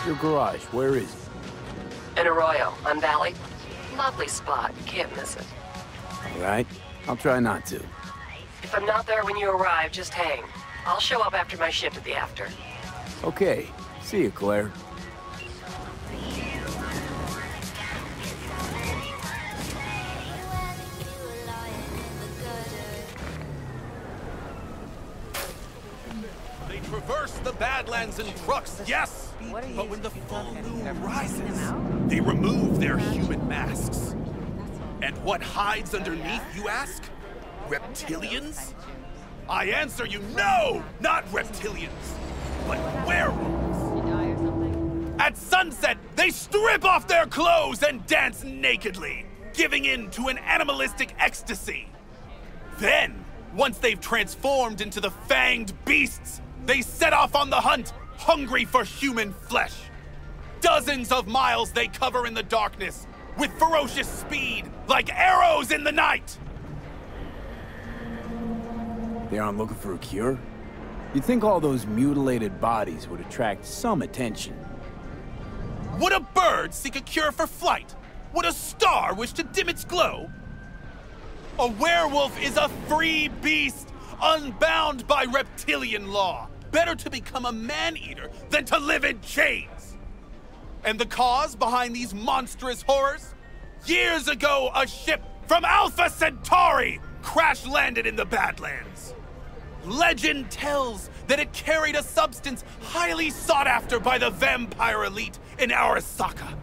Your garage, where is it? In Arroyo, on Valley. Lovely spot, can't miss it. All right, I'll try not to. If I'm not there when you arrive, just hang. I'll show up after my shift at the after. Okay, see you, Claire. They traverse the Badlands in trucks, yes! But when the full moon rises, they remove their human masks. And what hides underneath, you ask? Reptilians? I answer you, no! Not reptilians, but werewolves. At sunset, they strip off their clothes and dance nakedly, giving in to an animalistic ecstasy. Then, once they've transformed into the fanged beasts, they set off on the hunt, hungry for human flesh. Dozens of miles they cover in the darkness, with ferocious speed, like arrows in the night. They aren't looking for a cure? You'd think all those mutilated bodies would attract some attention. Would a bird seek a cure for flight? Would a star wish to dim its glow? A werewolf is a free beast, unbound by reptilian law. Better to become a man-eater than to live in chains. And the cause behind these monstrous horrors? Years ago, a ship from Alpha Centauri crash-landed in the Badlands. Legend tells that it carried a substance highly sought after by the vampire elite in Arasaka.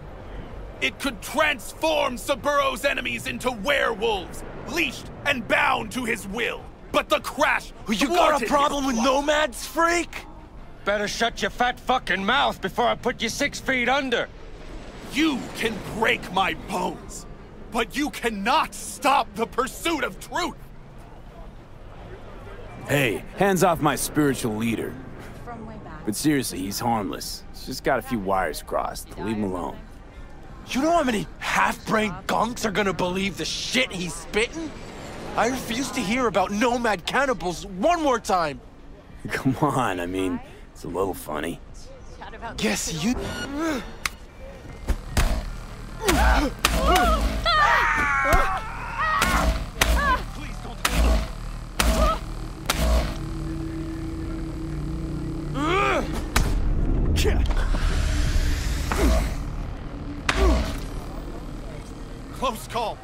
It could transform Saburo's enemies into werewolves, leashed and bound to his will. But the crash You got a problem with nomads, freak? Better shut your fat fucking mouth before I put you 6 feet under. You can break my bones, but you cannot stop the pursuit of truth. Hey, hands off my spiritual leader. But seriously, he's harmless. He's just got a few wires crossed. Leave him alone. You know how many half-brained gunks are gonna believe the shit he's spitting? I refuse to hear about nomad cannibals one more time. Come on, I mean, it's a little funny. Guess you... close call.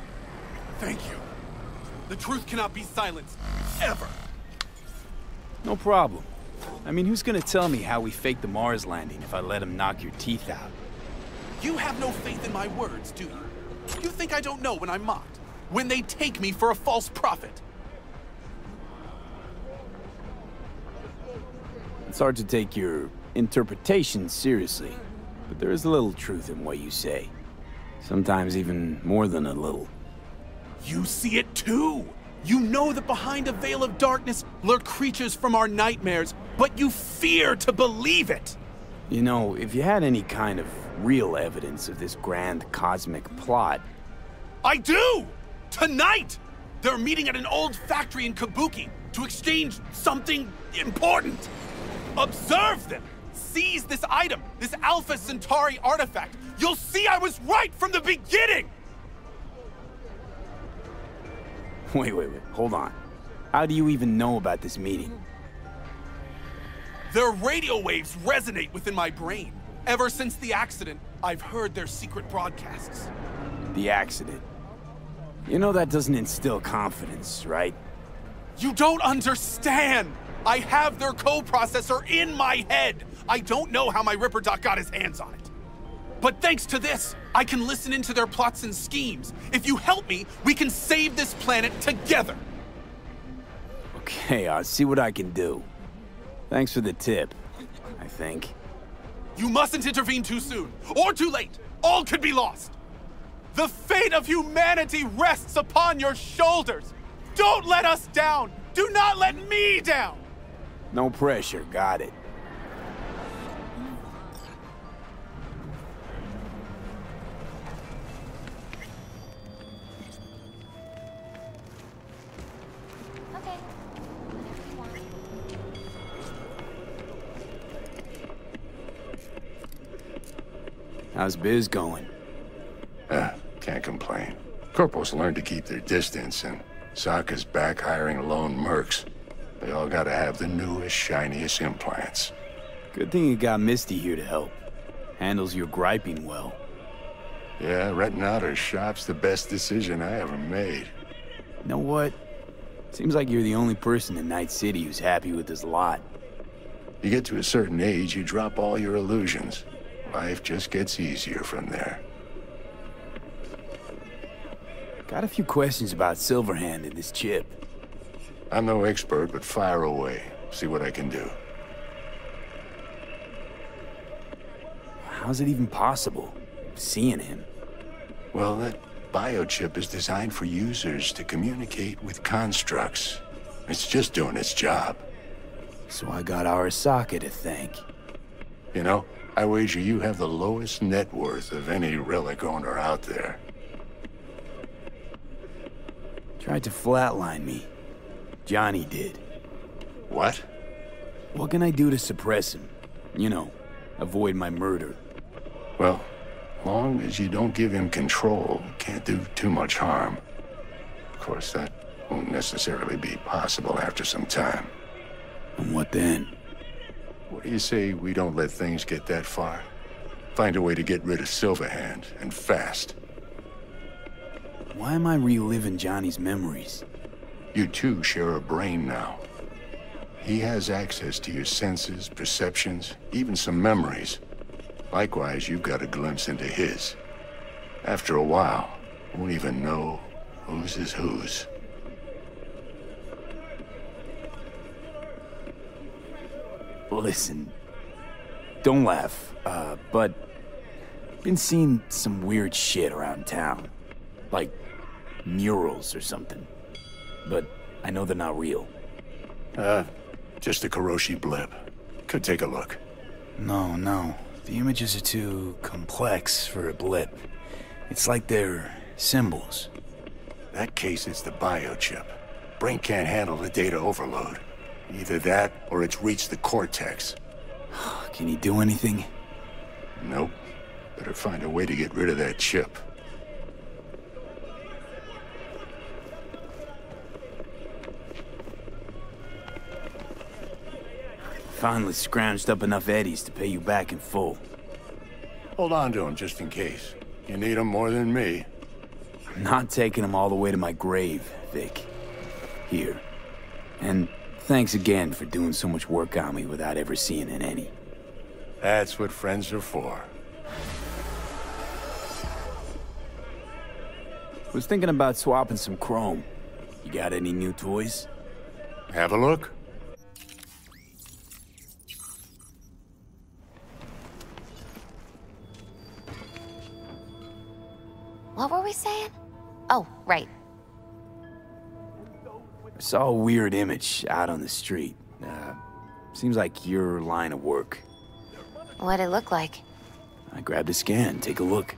Thank you. The truth cannot be silenced. Ever. No problem. I mean, who's gonna tell me how we faked the Mars landing if I let him knock your teeth out? You have no faith in my words, do you? You think I don't know when I'm mocked? When they take me for a false prophet? It's hard to take your interpretation seriously, but there is a little truth in what you say. Sometimes even more than a little. You see it too! You know that behind a veil of darkness lurk creatures from our nightmares, but you fear to believe it! You know, if you had any kind of real evidence of this grand cosmic plot... I do! Tonight! They're meeting at an old factory in Kabuki to exchange something important! Observe them! Seize this item, this Alpha Centauri artifact! You'll see I was right from the beginning! Wait, hold on. How do you even know about this meeting? Their radio waves resonate within my brain. Ever since the accident, I've heard their secret broadcasts. The accident? You know that doesn't instill confidence, right? You don't understand! I have their co-processor in my head! I don't know how my Ripper Doc got his hands on it. But thanks to this, I can listen into their plots and schemes. If you help me, we can save this planet together! Okay, I'll see what I can do. Thanks for the tip, I think. You mustn't intervene too soon, or too late! All could be lost! The fate of humanity rests upon your shoulders! Don't let us down! Do not let me down! No pressure, got it. How's biz going? Can't complain. Corporals learn to keep their distance, and Sokka's back hiring lone mercs. They all gotta have the newest, shiniest implants. Good thing you got Misty here to help. Handles your griping well. Yeah, renting out her shop's the best decision I ever made. You know what? Seems like you're the only person in Night City who's happy with this lot. You get to a certain age, you drop all your illusions. Life just gets easier from there. Got a few questions about Silverhand and this chip. I'm no expert, but fire away. See what I can do. How's it even possible? Seeing him? Well, that biochip is designed for users to communicate with constructs. It's just doing its job. So I got Arasaka to thank. You know, I wager you have the lowest net worth of any relic owner out there. Tried to flatline me. Johnny did. What? What can I do to suppress him? You know, avoid my murder. Well, long as you don't give him control, can't do too much harm. Of course, that won't necessarily be possible after some time. And what then? What do you say we don't let things get that far? Find a way to get rid of Silverhand, and fast. Why am I reliving Johnny's memories? You two share a brain now. He has access to your senses, perceptions, even some memories. Likewise, you've got a glimpse into his. After a while, you won't even know whose is whose. Listen, don't laugh, but been seeing some weird shit around town. Like murals or something. But I know they're not real. Just a Kuroshi blip. Could take a look. No. The images are too complex for a blip. It's like they're symbols. In that case, it's the biochip. Brain can't handle the data overload. Either that, or it's reached the cortex. Can you do anything? Nope. Better find a way to get rid of that chip. Finally scrounged up enough eddies to pay you back in full. Hold on to him just in case. You need him more than me. I'm not taking them all the way to my grave, Vic. Here. And thanks again for doing so much work on me without ever seeing an any. That's what friends are for. Was thinking about swapping some chrome. You got any new toys? Have a look. What were we saying? Oh, right. I saw a weird image out on the street. Seems like your line of work. What'd it look like? I grabbed a scan. Take a look.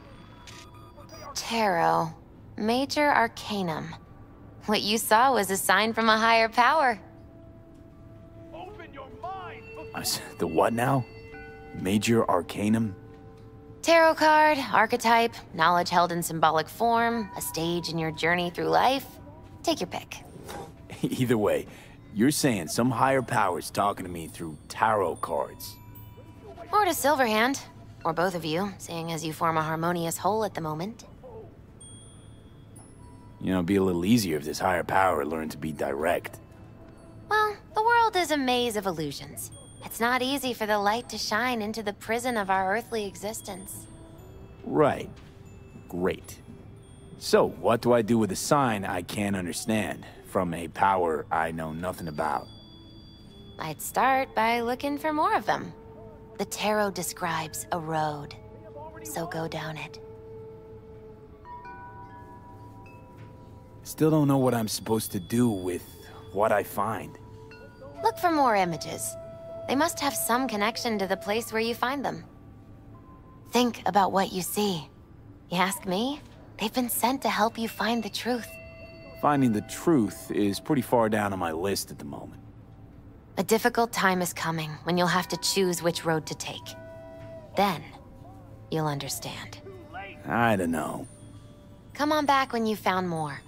Tarot. Major Arcanum. What you saw was a sign from a higher power. The what now? Major Arcanum? Tarot card, archetype, knowledge held in symbolic form, a stage in your journey through life. Take your pick. Either way, you're saying some higher power's talking to me through tarot cards. Or to Silverhand. Or both of you, seeing as you form a harmonious whole at the moment. You know, it'd be a little easier if this higher power learned to be direct. Well, the world is a maze of illusions. It's not easy for the light to shine into the prison of our earthly existence. Right. Great. So, what do I do with a sign I can't understand, from a power I know nothing about? I'd start by looking for more of them. The tarot describes a road, so go down it. Still don't know what I'm supposed to do with what I find. Look for more images. They must have some connection to the place where you find them. Think about what you see. You ask me? They've been sent to help you find the truth. Finding the truth is pretty far down on my list at the moment. A difficult time is coming when you'll have to choose which road to take. Then, you'll understand. I don't know. Come on back when you've found more.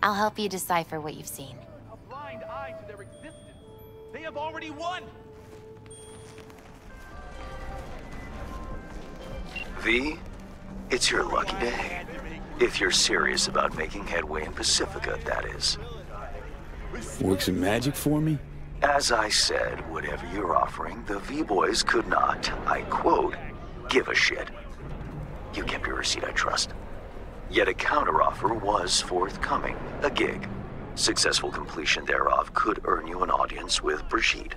I'll help you decipher what you've seen. A blind eye to their existence. They have already won! V, it's your lucky day. If you're serious about making headway in Pacifica, that is. Work some magic for me? As I said, whatever you're offering, the V-Boys could not, I quote, give a shit. You kept your receipt, I trust. Yet a counteroffer was forthcoming, a gig. Successful completion thereof could earn you an audience with Brigitte.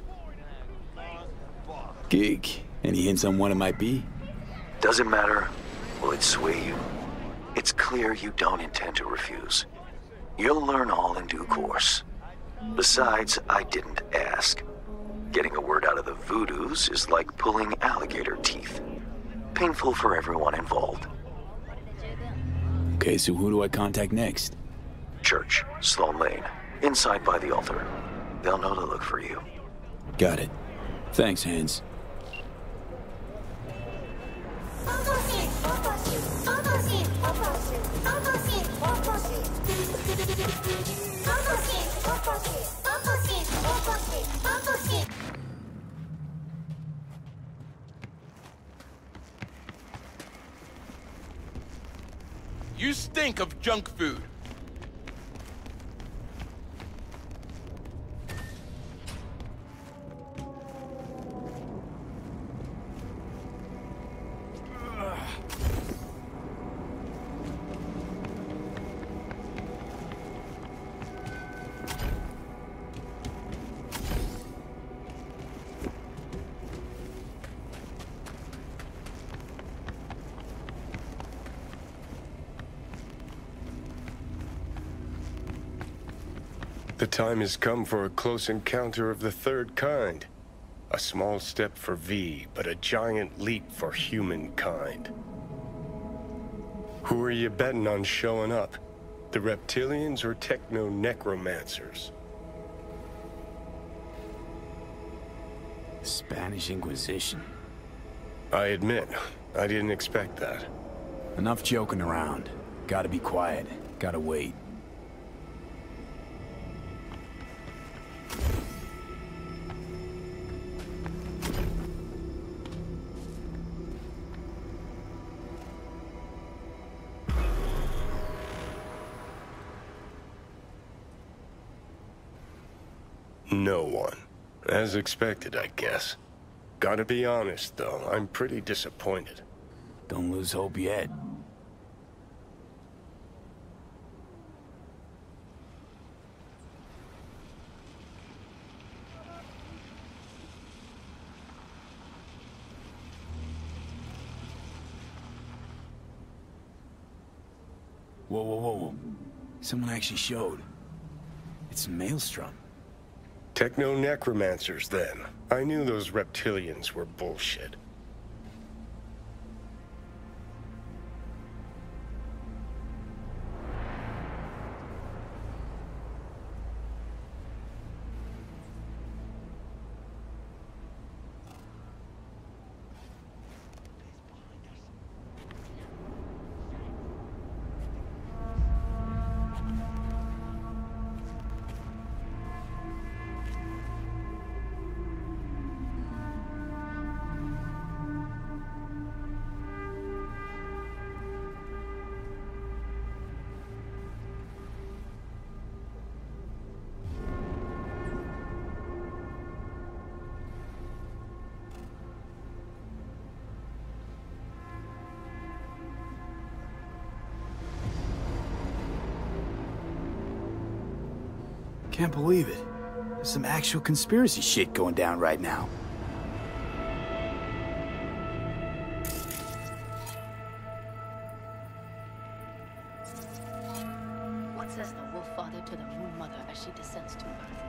Gig? Any hints on what it might be? Doesn't matter. Will it sway you? It's clear you don't intend to refuse. You'll learn all in due course. Besides, I didn't ask. Getting a word out of the Voodoos is like pulling alligator teeth. Painful for everyone involved. Okay, so who do I contact next? Church, Sloan Lane, inside by the altar. They'll know to look for you. Got it. Thanks, Hans. You stink of junk food. The time has come for a close encounter of the third kind. A small step for V, but a giant leap for humankind. Who are you betting on showing up? The reptilians or techno-necromancers? Spanish Inquisition. I admit, I didn't expect that. Enough joking around. Gotta be quiet. Gotta wait. No one. As expected, I guess. Gotta be honest, though, I'm pretty disappointed. Don't lose hope yet. Whoa, whoa, whoa. Someone actually showed. It's a maelstrom. Techno-necromancers, then. I knew those reptilians were bullshit. Can't believe it. There's some actual conspiracy shit going down right now. What says the Wolf Father to the Moon Mother as she descends to Earth?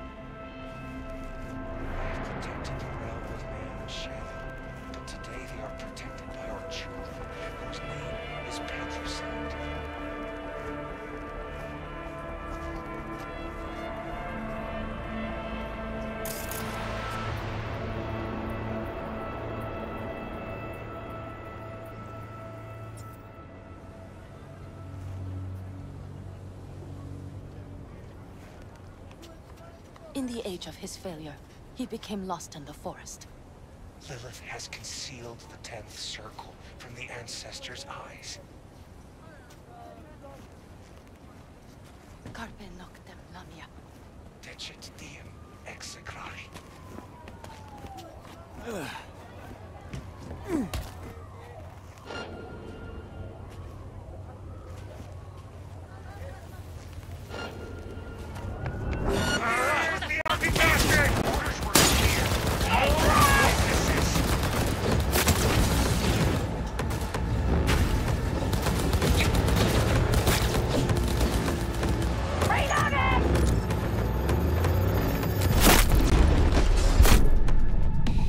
I've protected the realm with man and shadow, but today they are protected by our children, whose name is patricide. In the age of his failure, he became lost in the forest. Lilith has concealed the 10th circle from the ancestors' eyes. Carpe noctem lamia. Decet diem execrari.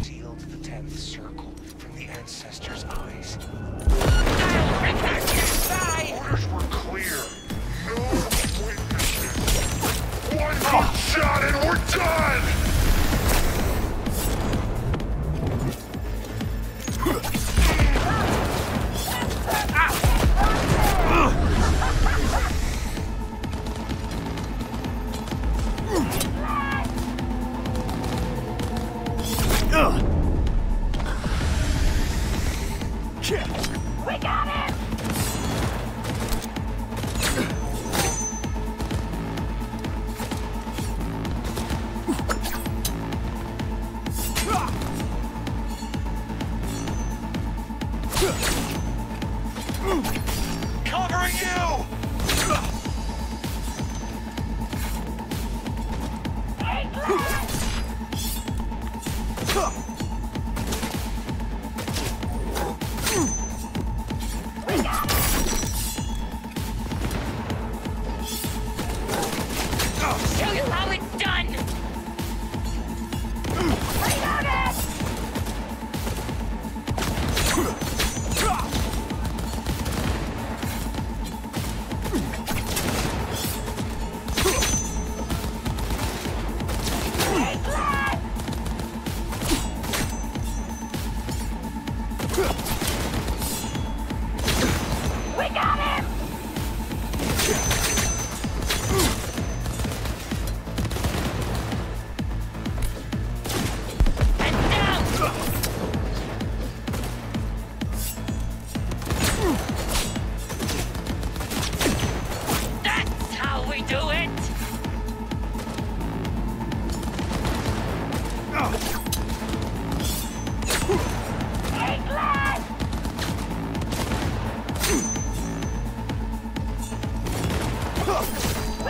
Sealed the 10th circle from the ancestors.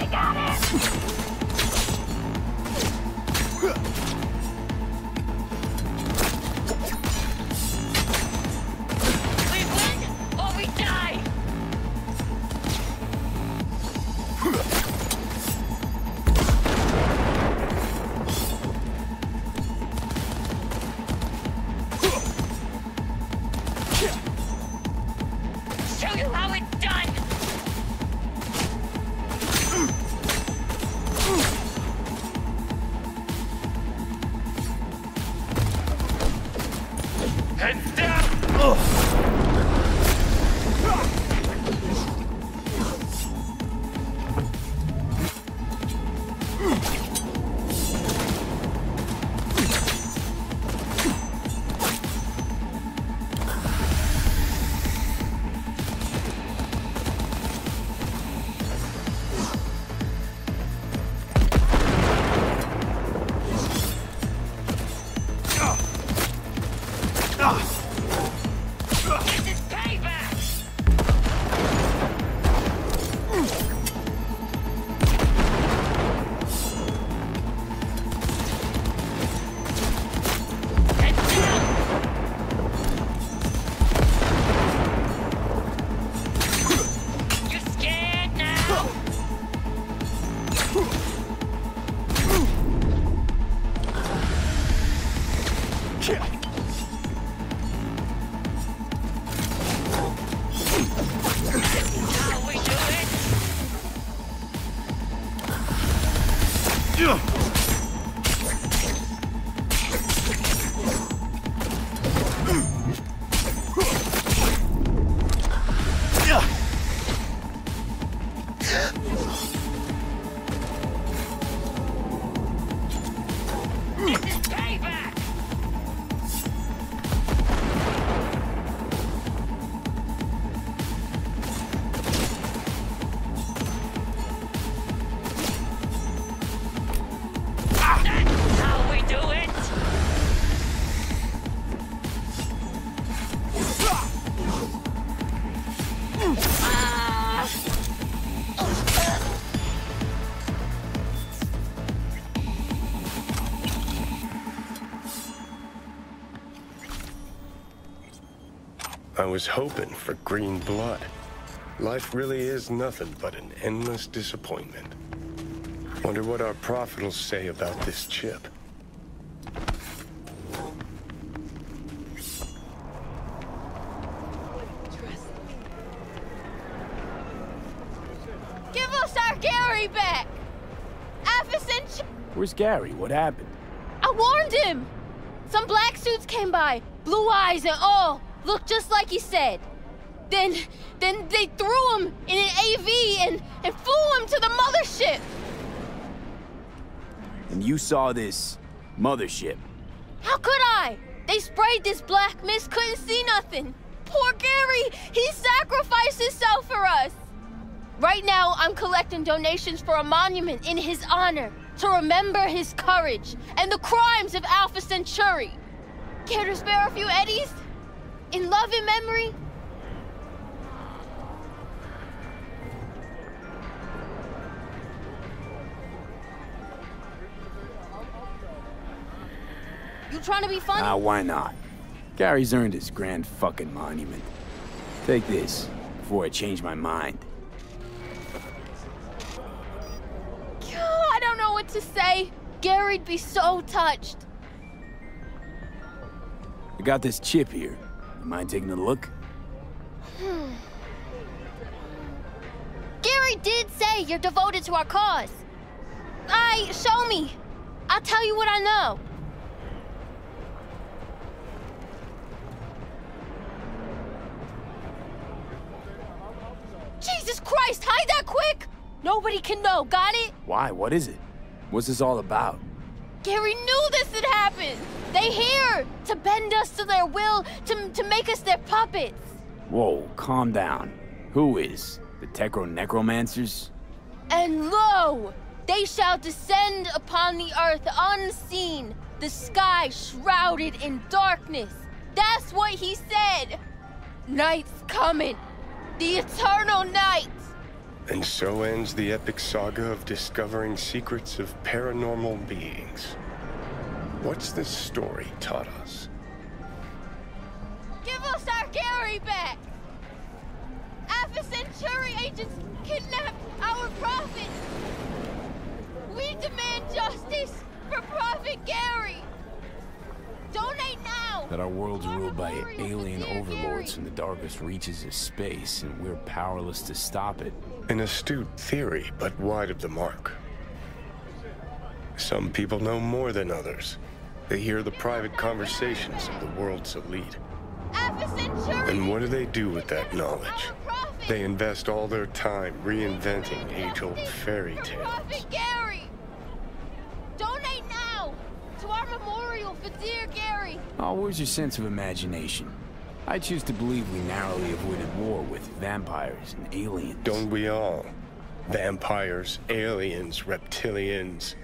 We got him! We win or we die! Show you how it's done! Heads down! This is payback! Heads down! You scared now? How we do it? This is payback! That's how we do it! I was hoping for green blood. Life really is nothing but an endless disappointment. Wonder what our prophet will say about this chip. Give us our Gary back! Where's Gary? What happened? I warned him! Some black suits came by, blue eyes and all, looked just like he said. Then they threw him in an AV and flew him to the mothership! And you saw this mothership? How could I? They sprayed this black mist, couldn't see nothing. Poor Gary, he sacrificed himself for us. Right now, I'm collecting donations for a monument in his honor, to remember his courage and the crimes of Alpha Centauri. Care to spare a few eddies? In love and memory? You trying to be funny? Why not? Gary's earned his grand fucking monument. Take this, before I change my mind. I don't know what to say. Gary'd be so touched. I got this chip here. You mind taking a look? Gary did say you're devoted to our cause. Show me. I'll tell you what I know. Jesus Christ, hide that quick! Nobody can know, got it? Why? What is it? What's this all about? Gary knew this had happened! They here to bend us to their will, to make us their puppets! Whoa, calm down. Who is? The Necromancers? And lo! They shall descend upon the earth unseen, the sky shrouded in darkness. That's what he said! Night's coming. The eternal night. And so ends the epic saga of discovering secrets of paranormal beings. What's this story taught us? Give us our Gary back! Alpha Centauri agents kidnapped our prophet! We demand justice for Prophet Gary! Donate now! That our world's ruled by alien overlords from the darkest reaches of space, and we're powerless to stop it. An astute theory, but wide of the mark. Some people know more than others. They hear the private conversations of the world's elite. And what do they do with that knowledge? They invest all their time reinventing age-old fairy tales. Prophet Gary! Donate now to our memorial for dear Gary! Oh, where's your sense of imagination? I choose to believe we narrowly avoided war with vampires and aliens. Don't we all? Vampires, aliens, reptilians,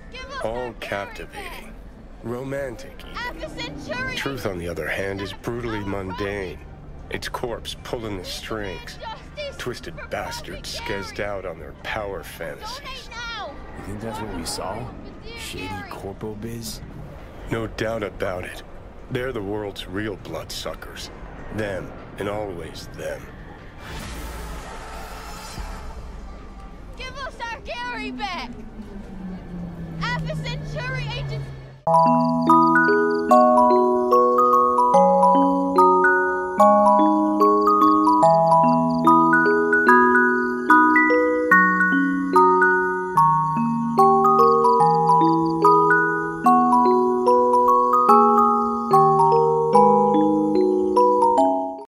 all captivating. Romantic, even. Truth, on the other hand, is brutally mundane. Its corpse pulling the strings. Twisted bastards skezzed out on their power fantasies. You think that's what we saw? Shady corpo biz? No doubt about it. They're the world's real bloodsuckers. Them, and always them. Give us our Gary back! Alpha Centauri agents...